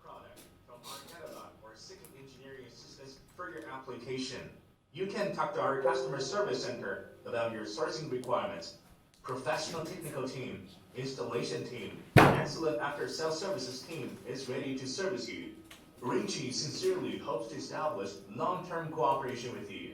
Product from our catalog or seeking engineering assistance for your application. You can talk to our customer service center about your sourcing requirements. Professional technical team, installation team, excellent after-sales services team is ready to service you. Richi sincerely hopes to establish long-term cooperation with you.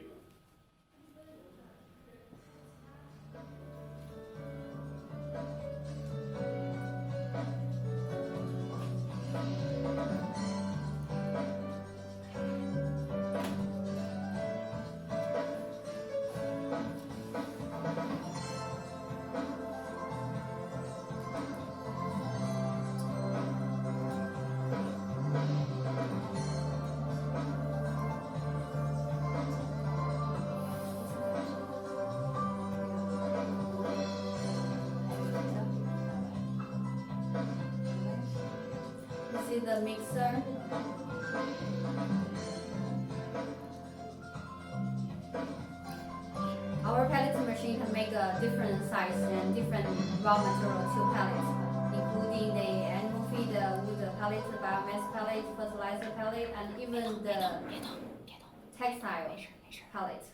You see the mixer? Our pellet machine can make a different size and different raw material to pellets, including the animal feed, wood pellet, biomass pellet, fertilizer pellet, and even the textile pellet.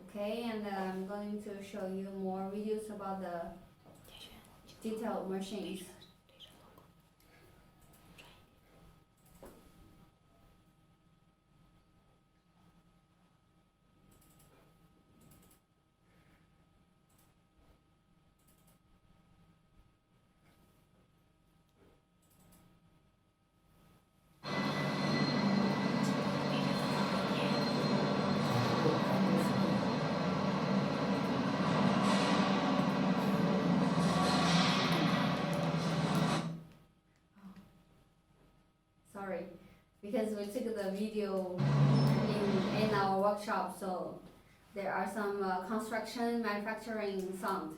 Okay, and I'm going to show you more videos about the detailed machines. Sorry, because we took the video in our workshop, so there are some construction manufacturing sound.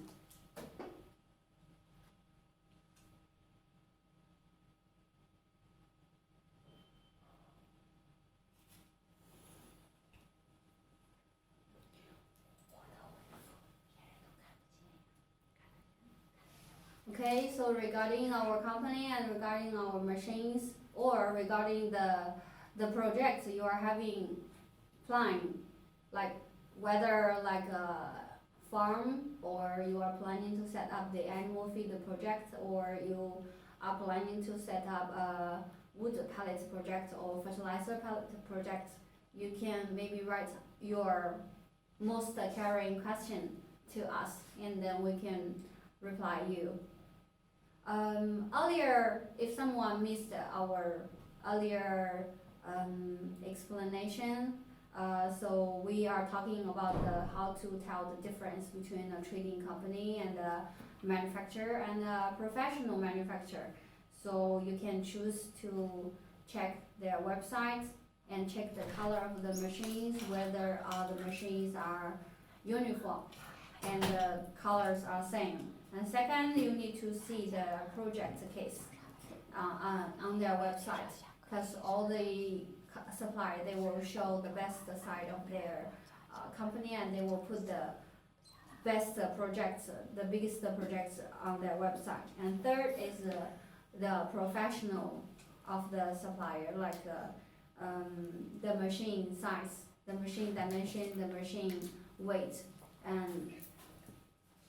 Okay, so regarding our company and regarding our machines, or regarding the projects you are having planned, like whether like a farm, or you are planning to set up the animal feed project, or you are planning to set up a wood pellet project or fertilizer pellet project, you can maybe write your most caring question to us, and then we can reply you. Earlier, if someone missed our earlier explanation, so we are talking about how to tell the difference between a trading company and a manufacturer and a professional manufacturer. So you can choose to check their website and check the color of the machines, whether the machines are uniform and the colors are same. And second, you need to see the project case on their website, because all the supplier, they will show the best side of their company, and they will put the best projects, the biggest projects on their website. And third is the professional of the supplier, like the machine size, the machine dimension, the machine weight, and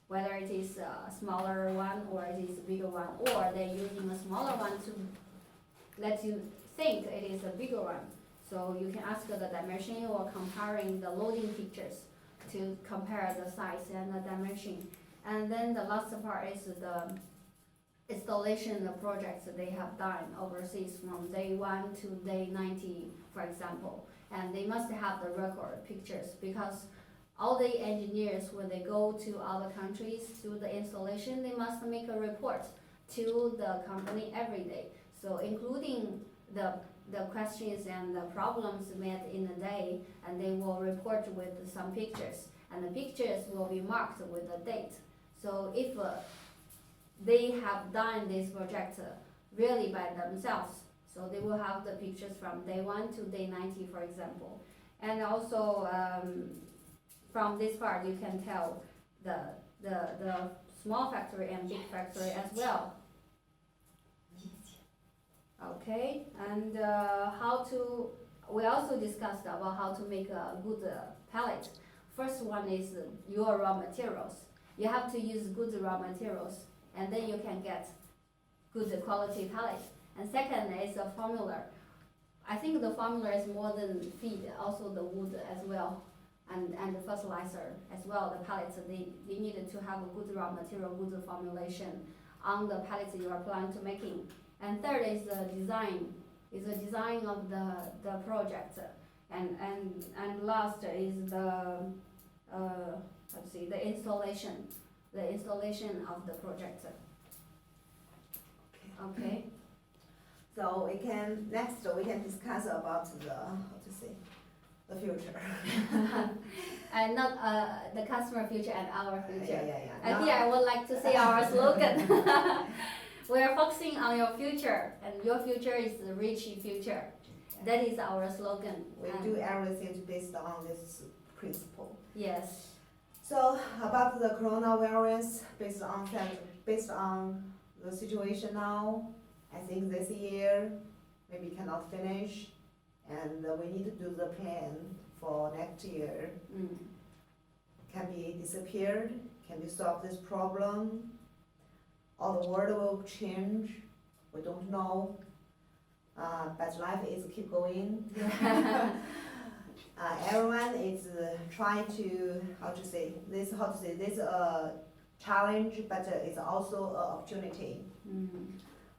whether it is a smaller one or it is a bigger one, or they're using a smaller one to let you think it is a bigger one. So you can ask the dimension or comparing the loading pictures to compare the size and the dimension. And then the last part is the installation of projects that they have done overseas from day 1 to day 90, for example. And they must have the record pictures, because all the engineers, when they go to other countries to the installation, they must make a report to the company every day. So including the questions and the problems met in a day, and they will report with some pictures, and the pictures will be marked with a date. So if they have done this project really by themselves, So they will have the pictures from day 1 to day 90, for example. And also from this part, you can tell the small factory and big factory as well. Okay, and we also discussed about how to make a good pellet. First one is your raw materials. You have to use good raw materials, and then you can get good quality pellet. And second is a formula. I think the formula is more than feed, also the wood as well, and the fertilizer as well. The pellets, they needed to have a good raw material, good formulation on the pellets you are planning to making. And third is the design, of the project, and last is the installation of the project. Okay. So we can discuss about the future. And not the customer future and our future. Yeah. And here I would like to say our slogan. We are focusing on your future, and your future is the Richi future. That is our slogan. We do everything based on this principle. Yes. So about the coronavirus, based on the situation now, I think this year maybe cannot finish, and we need to do the plan for next year. Can be disappeared, can be solve this problem. All the world will change, we don't know, but life is keep going. Everyone is trying to, this a challenge, but it's also an opportunity.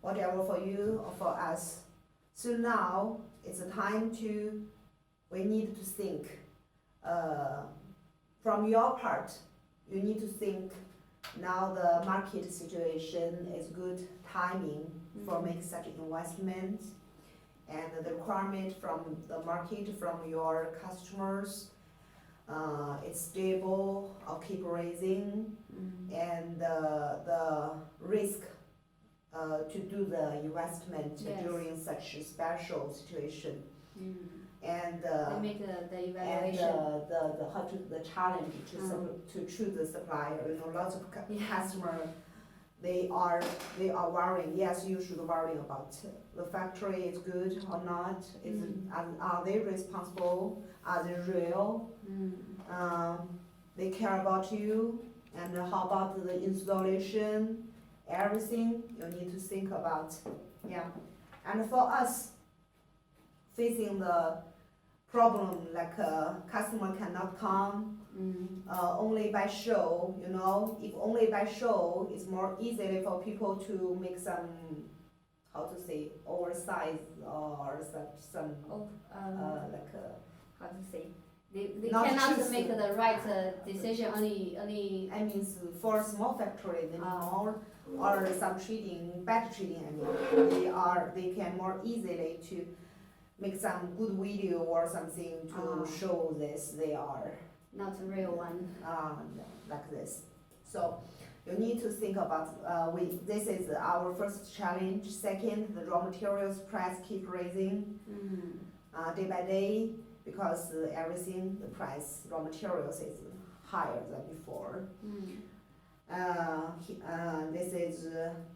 Whatever for you or for us. So now it's a time we need to think. From your part, you need to think. Now the market situation is good timing for make such investment, and the requirement from the market, from your customers, it's stable or keep raising, and the risk to do the investment during such a special situation. And they make the evaluation. And the challenge to choose the supplier. Lots of customers, they are worrying. Yes, you should worry about the factory is good or not. Are they responsible? Are they real? They care about you. And how about the installation? Everything you need to think about. Yeah. And for us, facing the problem like customer cannot come only by show, if only by show, it's more easily for people to make some, oversized or some they not cannot choose. make the right decision only. I mean, for small factory, they more or some bad trading. They can more easily to make some good video or something to show this they are not a real one. Like this. So you need to think about this is our first challenge. Second, the raw materials price keep raising day by day, because everything, the price raw materials is higher than before. This is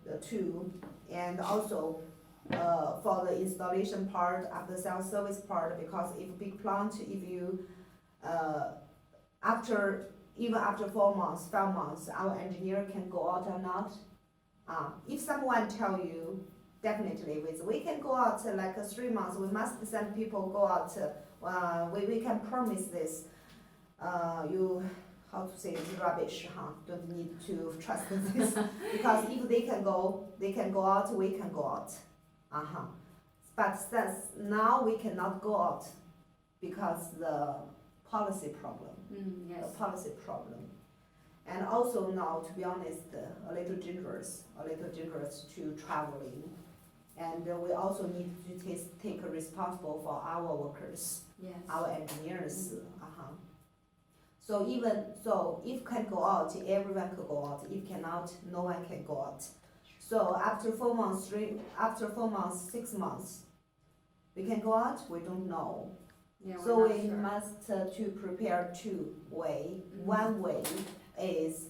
the two, and also for the installation part, after sales service part, because if big plant, if you even after 4 months, 5 months, our engineer can go out or not. If someone tell you definitely we can go out like 3 months, we must send people go out. We can promise this. It's rubbish, Don't need to trust this because if they can go out, we can go out. But now we cannot go out because the policy problem. Yes. The policy problem. And also now, to be honest, a little dangerous to traveling. And we also need to take responsible for our workers, Yes. our engineers. So if can go out, everyone could go out. If cannot, no one can go out. So after 4 months, 6 months, We can go out, we don't know. Yeah, we're So not we sure. must to prepare two way. Mhm. One way is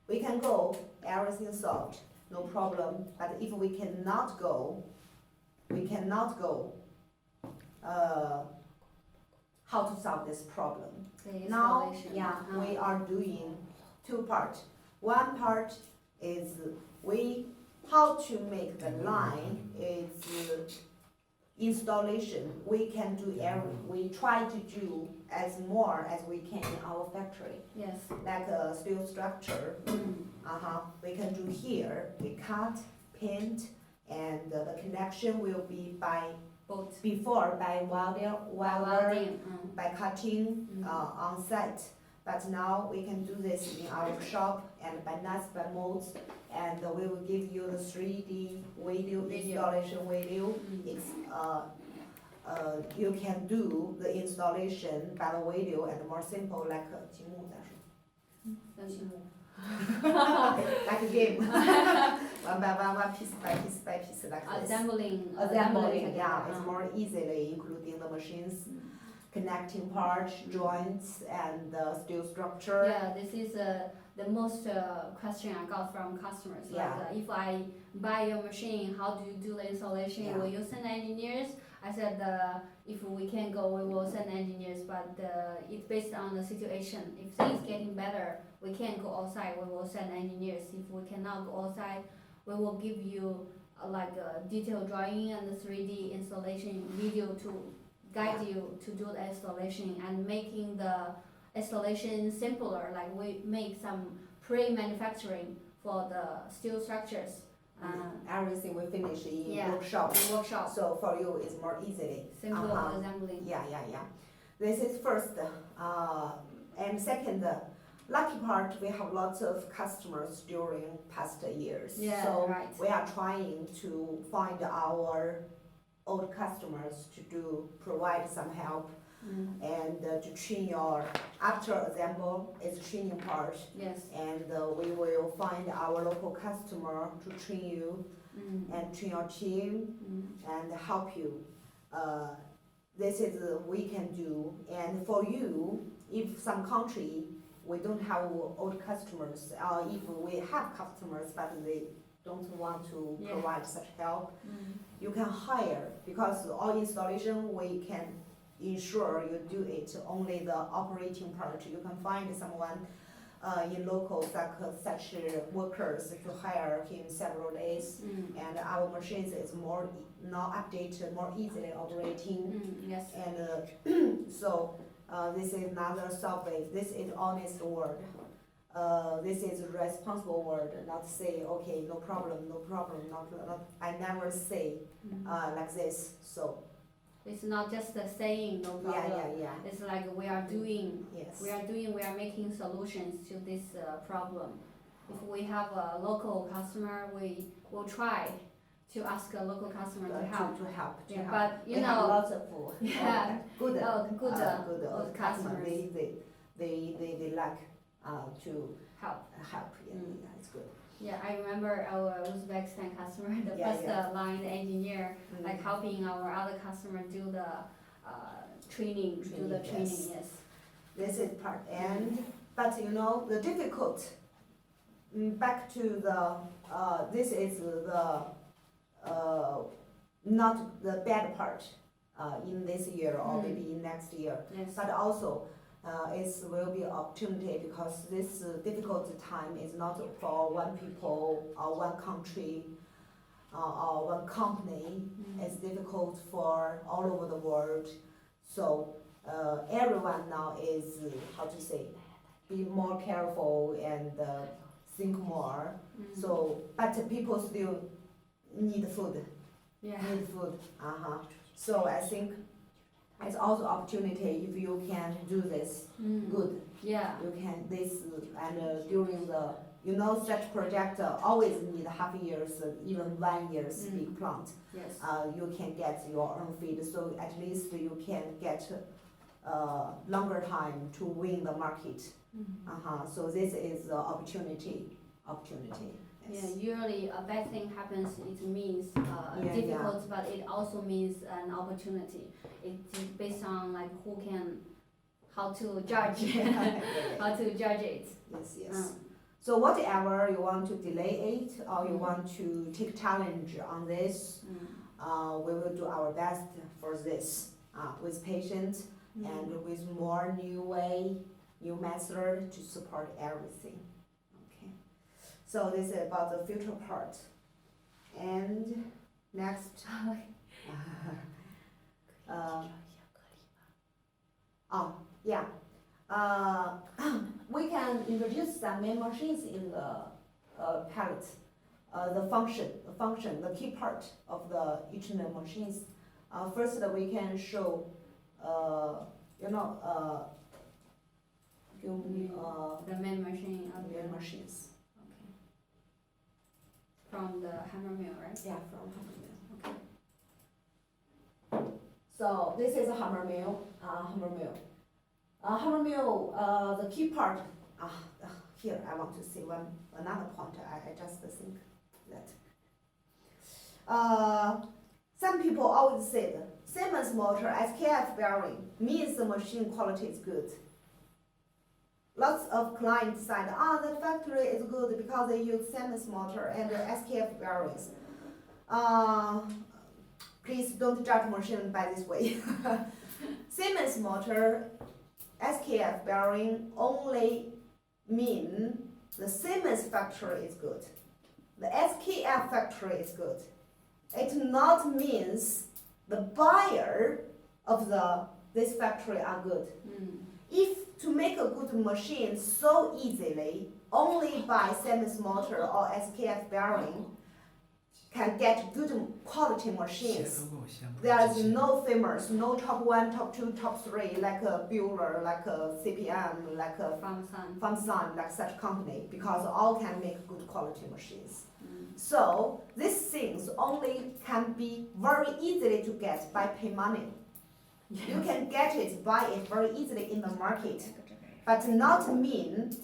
we can go, everything solved, no problem. But if we cannot go, how to solve this problem? The Now, installation. yeah, we are doing two parts. One part is how to make the line is installation. We can do we try to do as more as we can in our factory, Yes. like a steel structure. We can do here. We cut, paint, and the connection will be by Both. before by welder, Welding. by cutting on site. But now we can do this in our shop and by nuts, by molds, and we will give you the 3D video installation video. It's you can do the installation by the video and more simple like 积木再说，积木like a game, one by one, piece by piece by piece like this. Assembling. Yeah, it's more easily including the machines, connecting parts, joints, and the steel structure. Yeah, this is the most question I got from customers. Yeah. Like, if I buy your machine, how do you do the installation? Yeah. Will you send engineers? I said, if we can go, we will send engineers, but it's based on the situation. If things getting better, we can go outside, we will send engineers. If we cannot go outside, we will give you like a detailed drawing and the 3D installation video to guide you to do the installation and making the installation simpler. Like we make some pre-manufacturing for the steel structures. Everything we finish in Yeah. workshop. Workshop. So for you, it's more easily. Simple assembling. Yeah. This is first. And second, lucky part, we have lots of customers during past years. Yeah, So right. we are trying to find our old customers to provide some help and to train your after assemble is training part. Yes. And we will find our local customer to train you and train your team and help you. This is we can do. And for you, if some country we don't have old customers, or if we have customers but they don't want to provide such help, you can hire, because all installation we can ensure you do it, only the operating part. You can find someone in local such workers to hire him several days, and our machines is more now updated, more easily operating, Yes. and so this is another software. This is honest word. This is responsible word, not say, okay, no problem, not I never say like this, so. It's not just saying no problem. Yeah. It's like we are doing, Yes. we are making solutions to this problem. If we have a local customer, we will try to ask a local customer to help. To help. Yeah, but you we have know, lots of yeah, good good customers. customers. They like to help. help. Yeah, it's good. Yeah, I remember our Uzbekistan customer, the Yeah, first yeah. line engineer, like helping our other customer do the training, Yes. yes. This is part, and but you know the difficult. Back to the this is the not the bad part in this year or maybe in next year, Yes. but also it will be opportunity, because this difficult time is not for one people or one country or one company. It's difficult for all over the world. So everyone now is how to say, be more careful and think more. So but people still need food. Yeah. Need food. So I think it's also opportunity if you can do this. Good. Yeah. You can this and during the such project always need half years, even 1 year's big plant. Yes. You can get your own feed, so at least you can get longer time to win the market. So this is the opportunity, Yeah, usually a bad thing happens, it means Yeah, difficult, but it also means an opportunity. It's based on like who can, how to judge, how to judge it. Yes, yes. Mm. So whatever you want to delay it or you want to take challenge on this, we will do our best for this with patience and with more new way, new method to support everything. Okay. So this is about the future part. And next. Yeah. We can introduce some main machines in the Pellet. The function, the key part of the each of the machines. First, we can show, give me The main machine of main the, machines. okay. From the hammer mill, right? Yeah, from hammer mill. Okay. So this is a hammer mill. Hammer mill. The key part. Here I want to say another point. I just think that. Some people always say that Siemens motor SKF bearing means the machine quality is good. Lots of clients said, the factory is good because they use Siemens motor and SKF bearings. Please don't judge machine by this way. Siemens motor, SKF bearing only mean the Siemens factory is good. The SKF factory is good. It not means the buyer of this factory are good. If to make a good machine so easily, only by Siemens motor or SKF bearing can get good quality machines. There is no famous, no top 1, top 2, top 3 like a Bueller, like a CPM, like a FAMSUN, like such company, because all can make good quality machines. So these things only can be very easily to get by pay money. You can get it, buy it very easily in the market, but not mean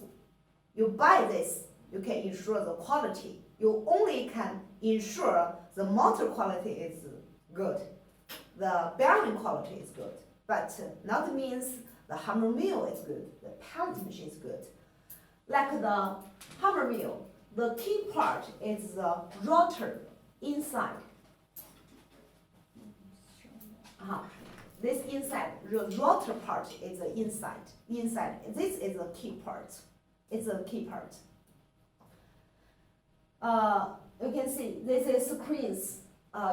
you buy this, you can ensure the quality. You only can ensure the motor quality is good, the bearing quality is good, but not means the hammer mill is good, the pellet machine is good. Like the hammer mill, the key part is the rotor inside. This inside, the rotor part is the inside. This is the key part. It's the key part. You can see this is screens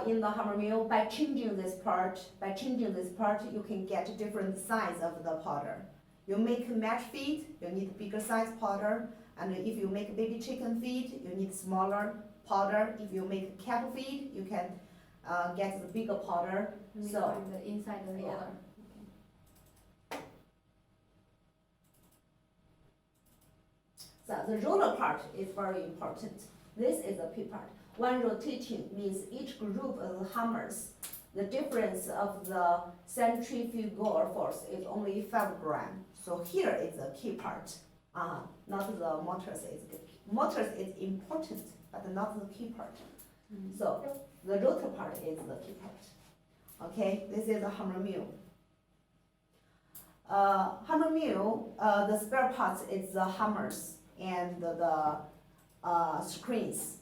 in the hammer mill. By changing this part, you can get different size of the powder. You make match feed, you need bigger size powder, and if you make baby chicken feed, you need smaller powder. If you make cattle feed, you can get the bigger powder. So the inside of the roller. So the roller part is very important. This is the P part. When rotating means each group of the hammers, the difference of the centrifugal force is only 5 grams. So here is the key part, not the motors. Motors is important, but not the key part. So the rotor part is the key part. Okay, this is a hammer mill. Hammer mill, the spare parts is the hammers and the screens.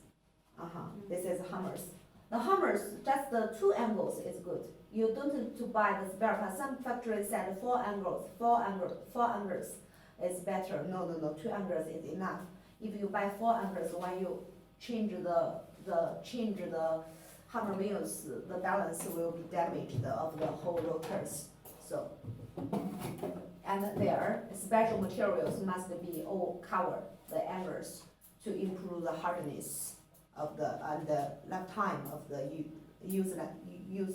This is hammers. The hammers, just the 2 angles is good. You don't need to buy the spare parts. Some factories said 4 angles is better. No, 2 angles is enough. If you buy 4 angles, when you change the hammer mills, the balance will be damaged of the whole rotors. So, and there, special materials must be all cover the angles to improve the hardness of the and the lifetime of the use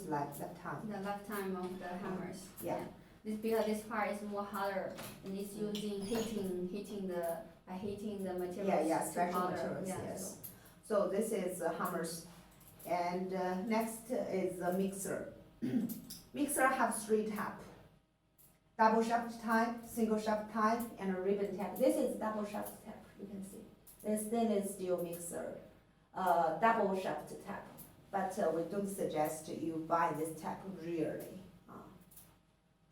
lifetime. The lifetime of the hammers. Yeah. This because this part is more harder and it's using heating the materials. Yeah, special powder. materials. Yeah, Yes. So this is hammers, and next is the mixer. Mixer have 3 types: double shaft type, single shaft type, and a ribbon type. This is double shaft type. You can see The stainless steel mixer, double shaft tap, but we don't suggest you buy this tap really.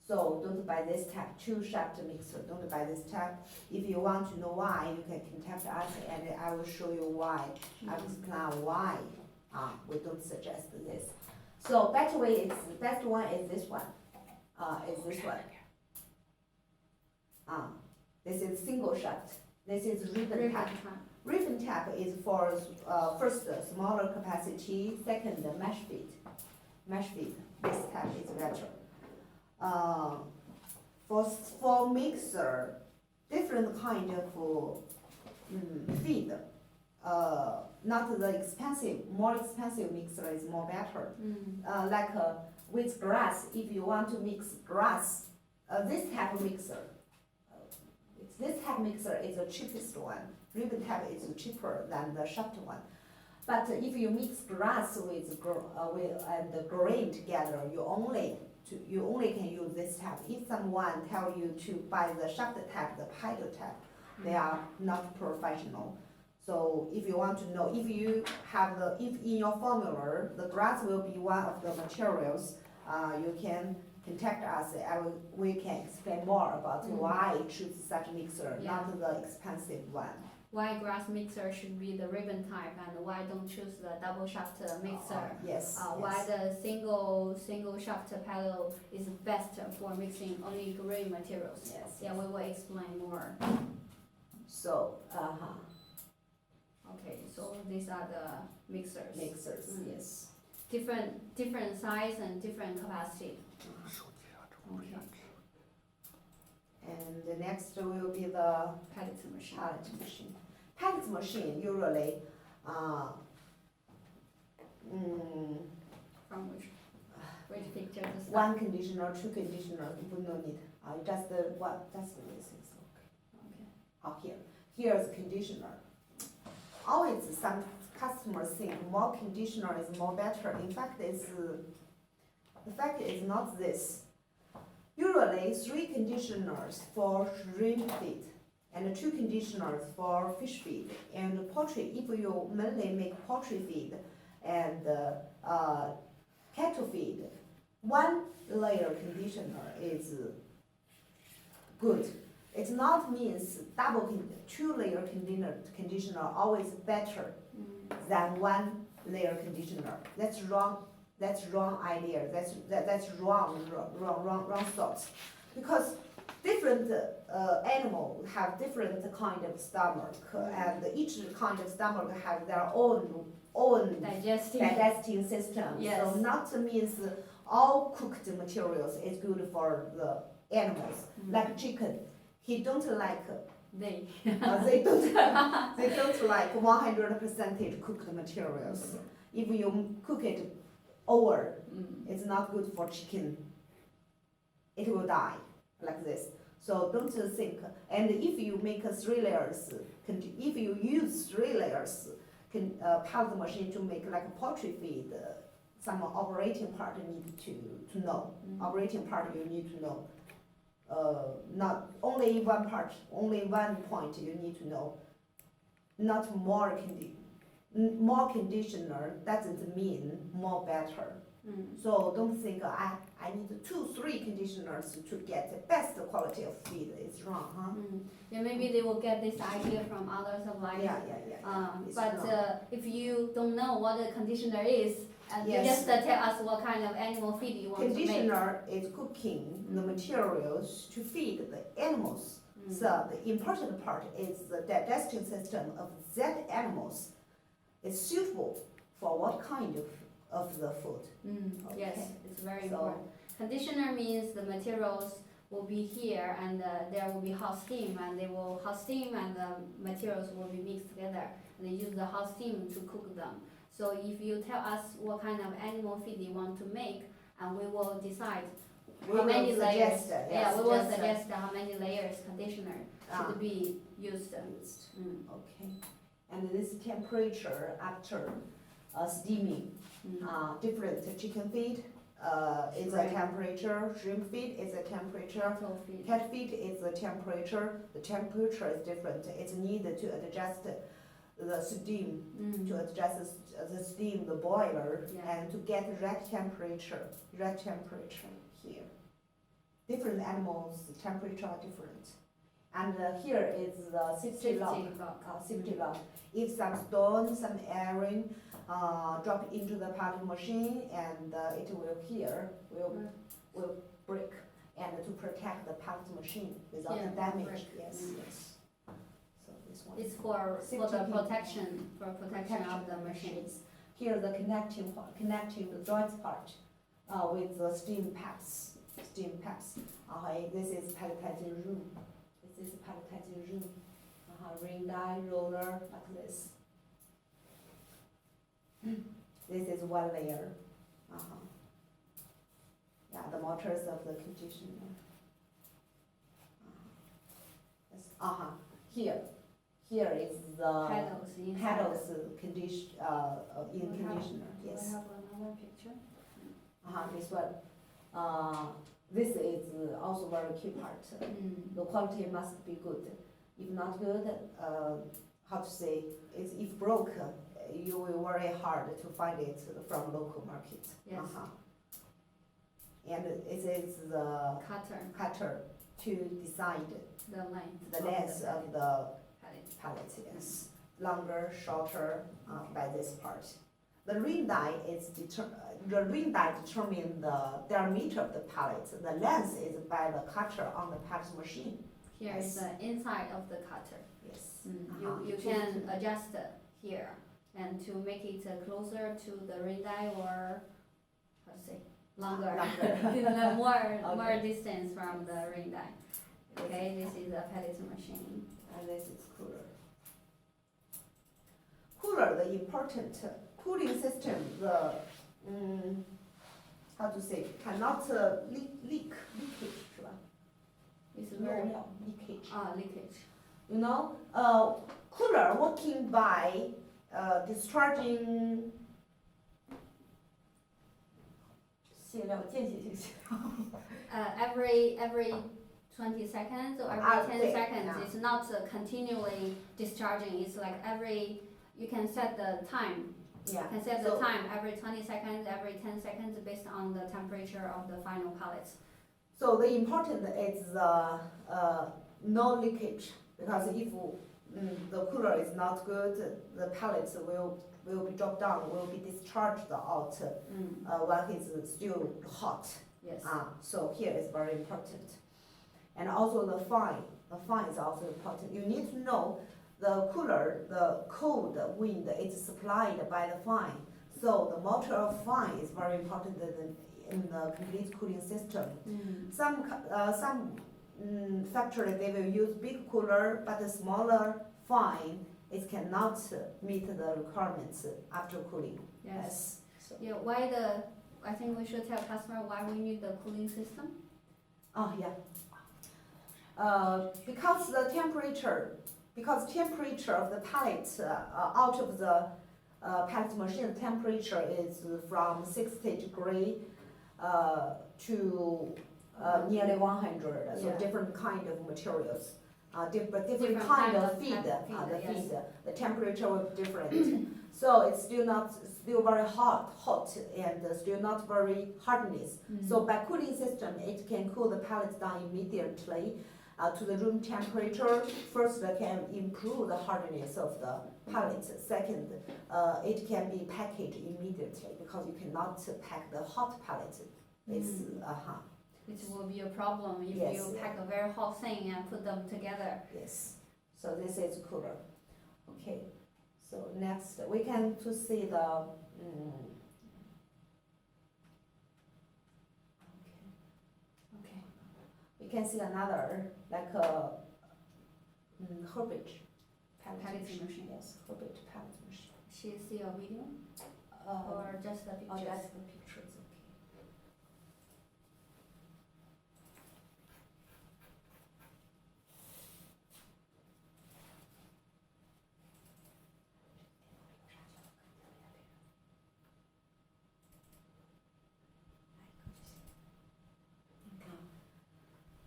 So don't buy this tap, two shaft mixer, don't buy this tap. If you want to know why, you can contact us and I will show you why. I will explain why we don't suggest this. So better way is, the best one is this one. This is single shaft. This is ribbon tap. Ribbon tap is for first smaller capacity, second mesh feed. Mesh feed. This tap is better. For mixer, different kind of feed. Not the expensive, more expensive mixer is more better. Like with grass, if you want to mix grass, this type of mixer. This type of mixer is the cheapest one. Ribbon tap is cheaper than the shaft one. But if you mix grass with and the grain together, you only can use this tap. If someone tell you to buy the shaft tap, the pedal tap, they are not professional. So if you want to know, if in your formula the grass will be one of the materials, you can contact us. We can explain more about why choose such mixer, not the expensive one. Why grass mixer should be the ribbon type, and why don't choose the double shaft mixer? Yes. Why the single shaft pedal is best for mixing only grain materials? Yes. Yeah, we will explain more. So, Okay, so these are the mixers. Mixers, yes. Different size and different capacity. Okay. And the next will be the Pellet machine. pellet machine. Pellet machine usually, From which picture to start? one conditioner, two conditioner, you no need. Just one, that's the reason. Okay. Here's conditioner. Always some customers think more conditioner is more better. In fact, the fact is not this. Usually 3 conditioners for shrimp feed and 2 conditioners for fish feed and poultry. If you mainly make poultry feed and cattle feed, 1 layer conditioner is good. It not means 2 layer conditioner always better than 1 layer conditioner. That's wrong. That's wrong idea. That's wrong thoughts. Because different animal have different kind of stomach, and each kind of stomach have their own digesting system. Yes. So not means all cooked materials is good for the animals. Like chicken, he don't like. They don't like 100% cooked materials. If you cook it over, it's not good for chicken. It will die like this. So don't think. And if you make 3 layers, if you use 3 layers, pellet machine to make like a poultry feed, some operating part you need to know. Operating part you need to know. Not only one part, only one point you need to know. Not more conditioner doesn't mean more better. So don't think I need 2-3 conditioners to get the best quality of feed. It's wrong, huh? Yeah, maybe they will get this idea from other suppliers. Yeah. If you don't know what the conditioner is, and you Yes. just tell us what kind of animal feed you want to make. Conditioner is cooking the materials to feed the animals. So the important part is the digesting system of that animals is suitable for what kind of the food. Yes, it's very So- important. Conditioner means the materials will be here and there will be hot steam, and they will hot steam and the materials will be mixed together, and they use the hot steam to cook them. So if you tell us what kind of animal feed you want to make, and we will decide how many layers. We will suggest how many layers conditioner should be used. Okay. And this temperature after steaming, different chicken feed is a temperature, shrimp feed is a temperature, Cattle feed. cat feed is a temperature. The temperature is different. It's needed to adjust the steam, Mm. to adjust the steam, the boiler, Yeah. and to get the right temperature here. Different animals, the temperature are different. And here is the safety lock. Safety lock. If some stone, some airing, drop into the pallet machine, and it will break, and to protect the pallet machine without Yeah, damage. break. Yes, Mm. yes. So this one. It's for the Safety protection of the machines. Here the connecting the joints part with the steam pipes. This is palletizing room. Ring die, roller, like this. This is one layer. Yeah, the motors of the conditioner. Here is the Pedals inside. pedals condition in Do we have- conditioner. Do Yes. I have another picture? This one. This is also very key part. Mm. The quality must be good. If not good, how to say, if broke, you will very hard to find it from local market. Yes. And it is the cutter to decide The length. the length of the pallet. pallet, yes. Longer, shorter, by this part. The ring die determine the diameter of the pallet. The length is by the cutter on the pallet machine. Here is the inside of the cutter. Yes. You can adjust here and to make it closer to the ring die or how to say longer, more distance from the ring die. Okay, this is a pellet machine. And this is cooler. The important cooling system, the how to say, cannot leakage, 是吧？ It's very leakage. leakage. You know, cooler working by discharging. 泄料间歇性泄料。Every 20 seconds or every 10 对 seconds. yeah. It's not continually discharging. It's like you can set the time. Yeah. You can set the So- time every 20 seconds, every 10 seconds based on the temperature of the final pellets. So the important is no leakage, because if the cooler is not good, the pellets will be dropped down, will be discharged out when it's still hot. Yes. So here is very important. And also the fan is also important. You need to know the cooler, the cold wind is supplied by the fan. So the motor of fan is very important in the complete cooling system. Some factory they will use big cooler, but a smaller fan it cannot meet the requirements after cooling. Yes. So, Yeah. I think we should tell customer why we need the cooling system. yeah. Because the temperature of the pellet out of the pellet machine temperature is from 60 degree to nearly 100. So Yeah. different kind of materials, different Different kind kind of of feed. feed, yes. The temperature will be different. So it's still very hot, and still not very hardness. So by cooling system, it can cool the pellet down immediately to the room temperature. First, it can improve the hardness of the pellet. Second, it can be packaged immediately because you cannot pack the hot pellet. It's Which will be a problem if Yes. you pack a very hot thing and put them together. yes. So this is cooler. Okay. So next, we can to see the. Okay. We can see another like a herbage Pellet machine. Yes, herbage pellet machine. She see a video or just the Oh, pictures? that's the pictures. Okay.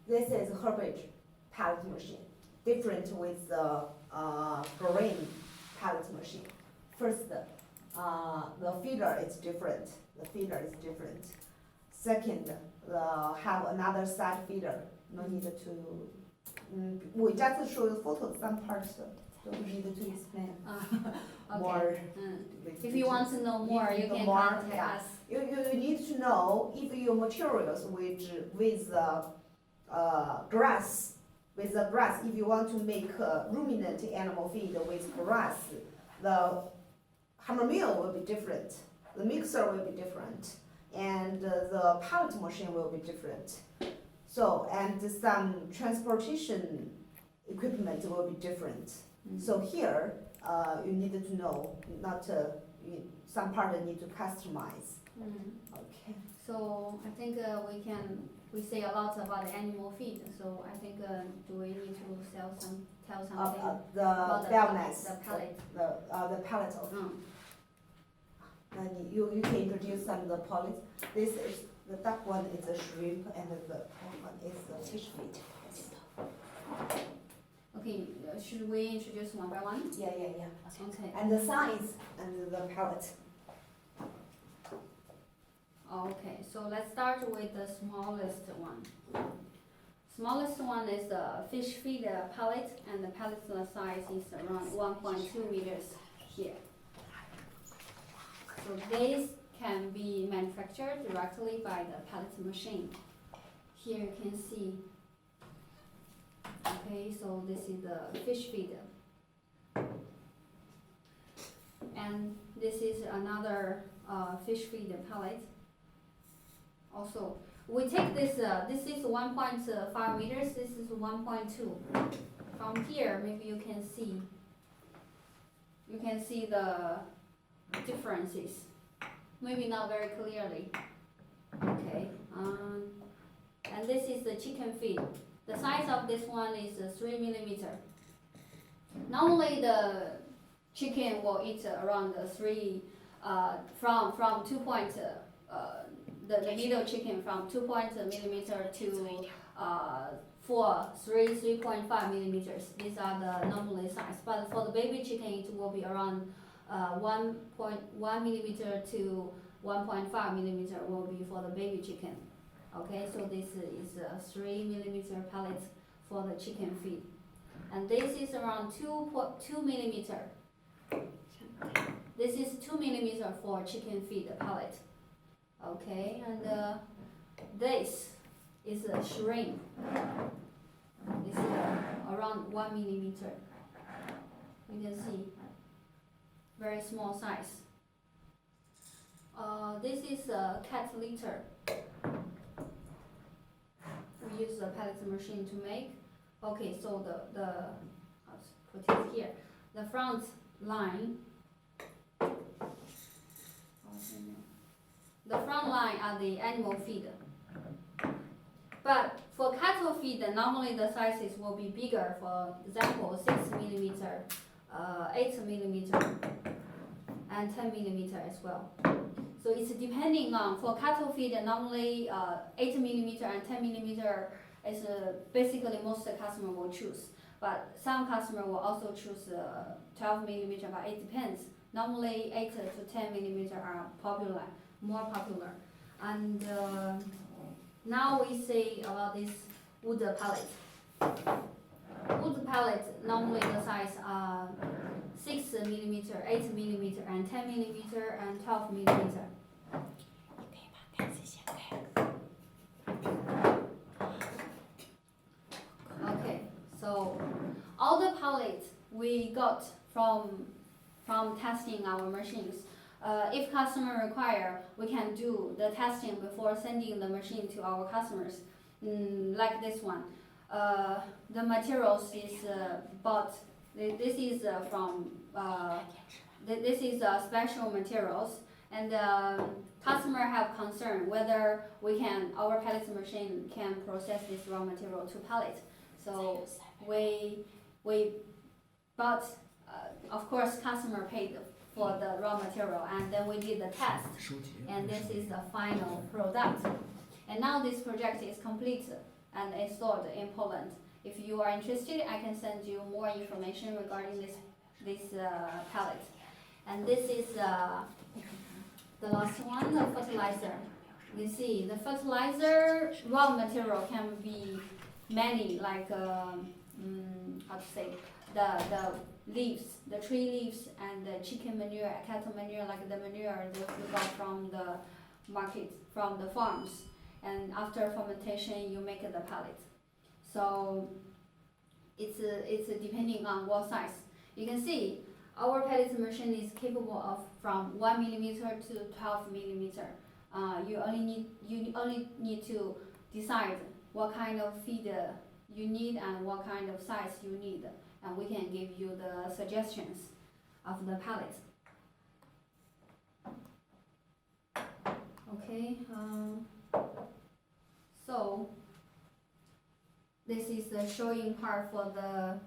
This is herbage pallet machine, different with the grain pallet machine. First, the feeder is different. The feeder is different. Second, have another side feeder. No need to. We just show you photos. Some parts don't need to explain Okay. more. If you want to know more, you can more, contact yeah. us. You need to know if your materials with grass, if you want to make ruminant animal feed with grass, the hammer mill will be different, the mixer will be different, and the pallet machine will be different. So, and some transportation equipment will be different. So here, you need to know, not some part need to customize. Okay. So I think we say a lot about animal feed. So I think do we need to tell something The about wellness, the pellet? the pallet of. And you can introduce some of the pellets. This is the dark one is the shrimp, and the black one is the fish feed. Okay, should we introduce one by one? Yeah. Okay. And the size and the pallet. Okay, so let's start with the smallest one. Smallest one is the fish feed pellet, and the pellet size is around 1.2 meters here. So this can be manufactured directly by the pellet machine. Here you can see. Okay, so this is the fish feeder. And this is another fish feeder pellet. Also, we take this, this is 1.5 meters, this is 1.2. From here, maybe you can see the differences. Maybe not very clearly. Okay, and this is the chicken feed. The size of this one is 3 millimeter. Normally the chicken will eat around 3, from 2 point, the middle chicken from 2 millimeter to 3.5 millimeters. These are the normally size. But for the baby chicken, it will be around 1.1 millimeter to 1.5 millimeter will be for the baby chicken. Okay, so this is a 3 millimeter pellet for the chicken feed. And this is around 2 millimeter. This is 2 millimeter for chicken feed pellet. Okay, and this is a shrimp. It's around 1 millimeter. You can see, very small size. This is a cat litter. We use the pellet machine to make. Okay, so let's put it here. The front line. The front line are the animal feed. But for cattle feed, normally the sizes will be bigger. For example, 6 millimeter, 8 millimeter, and 10 millimeter as well. So it's depending on, for cattle feed, normally 8 millimeter and 10 millimeter is basically most customer will choose. But some customer will also choose 12 millimeter, but it depends. Normally 8 to 10 millimeter are more popular. And now we say about this wood pellet. Wood pellet, normally the size are 6 millimeter, 8 millimeter, and 10 millimeter, and 12 millimeter. Okay, so all the pellets we got from testing our machines. If customer require, we can do the testing before sending the machine to our customers. Like this one. The materials is bought. This is this is special materials, and customer have concern whether our pellet machine can process this raw material to pellet. So we bought. Of course, customer paid for the raw material, and then we did the test, and this is the final product. And now this project is complete and installed in Poland. If you are interested, I can send you more information regarding this pellet. And this is the last one, the fertilizer. You see, the fertilizer raw material can be many, like how to say, the leaves, the tree leaves, and the chicken manure, cattle manure, like the manure that you got from the market, from the farms. And after fermentation, you make the pellet. So it's depending on what size. You can see our pellet machine is capable of from 1 millimeter to 12 millimeter. You only need to decide what kind of feed you need and what kind of size you need, and we can give you the suggestions of the pellet. Okay. So this is the showing part for the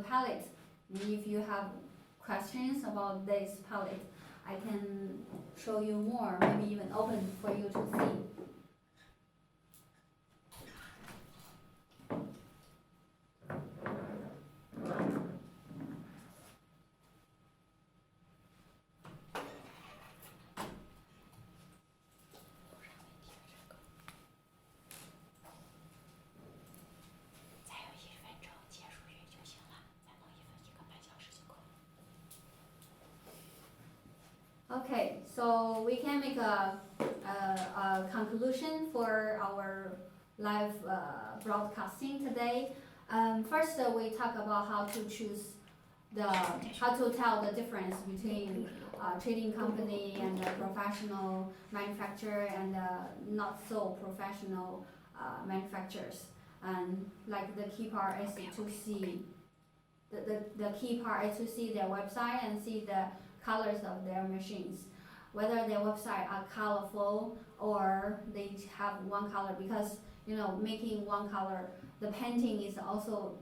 pellet. If you have questions about this pellet, I can show you more, maybe even open for you to see. Okay, so we can make a conclusion for our live broadcasting today. First, we talk about how to choose how to tell the difference between trading company and a professional manufacturer and not so professional manufacturers. And like the key part is to see the key part is to see their website and see the colors of their machines, whether their website are colorful or they have one color, because making one color, the painting is also,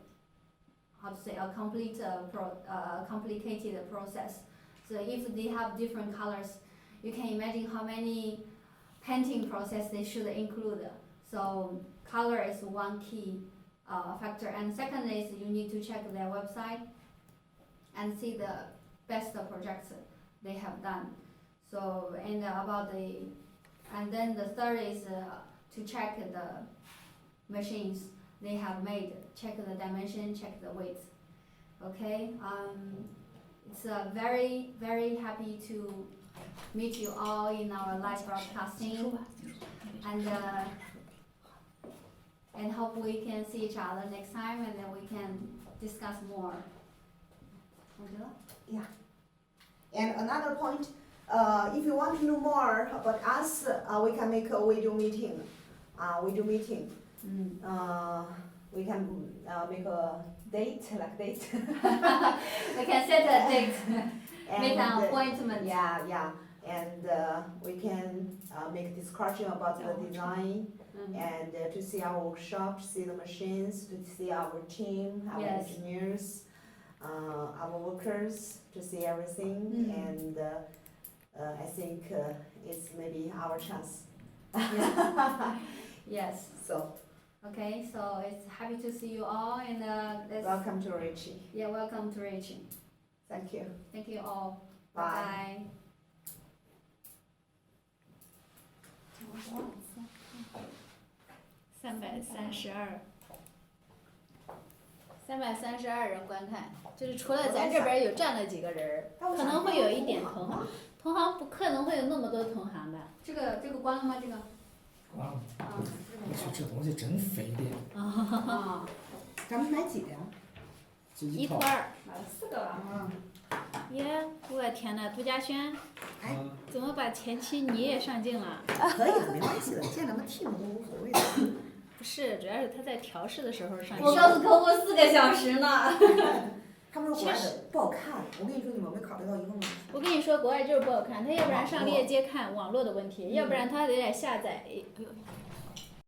how to say, a complicated process. So if they have different colors, you can imagine how many painting process they should include. So color is one key factor, and second is you need to check their website and see the best projects they have done. So and then the third is to check the machines they have made, check the dimension, check the weight. Okay, it's very, very happy to meet you all in our live broadcasting, and hope we can see each other next time, and then we can discuss more. Angela? Yeah. And another point, if you want to know more about us, we can make a video meeting. We can make a date, like date. We can set a date, make an appointment. Yeah. And we can make discussion about the design, and to see our workshop, to see the machines, to see our team, our engineers, our workers, to see everything. And I think it's maybe our chance. Yes. So. Okay, so it's happy to see you all, and welcome to Richi. Yeah, welcome to Richi. Thank you. Thank you all. Bye.332人观看，就是除了咱这边有站了几个人，可能会有一点同行，同行不可能会有那么多同行的。这个关了吗？这个？关了。我去，这东西真费电。啊。咱们买几个呀？一团儿。买了4个了。耶！我的天呐，杜嘉轩，哎，怎么把前期你也上镜了？可以，没关系的，见咱们 team 都无所谓的。不是，主要是他在调试的时候上镜。我告诉客户4个小时呢。他们说国外的不好看，我跟你说，你们没考虑到一个问题。我跟你说，国外就是不好看，他要不然上链接看网络的问题，要不然他得下载。哎呦。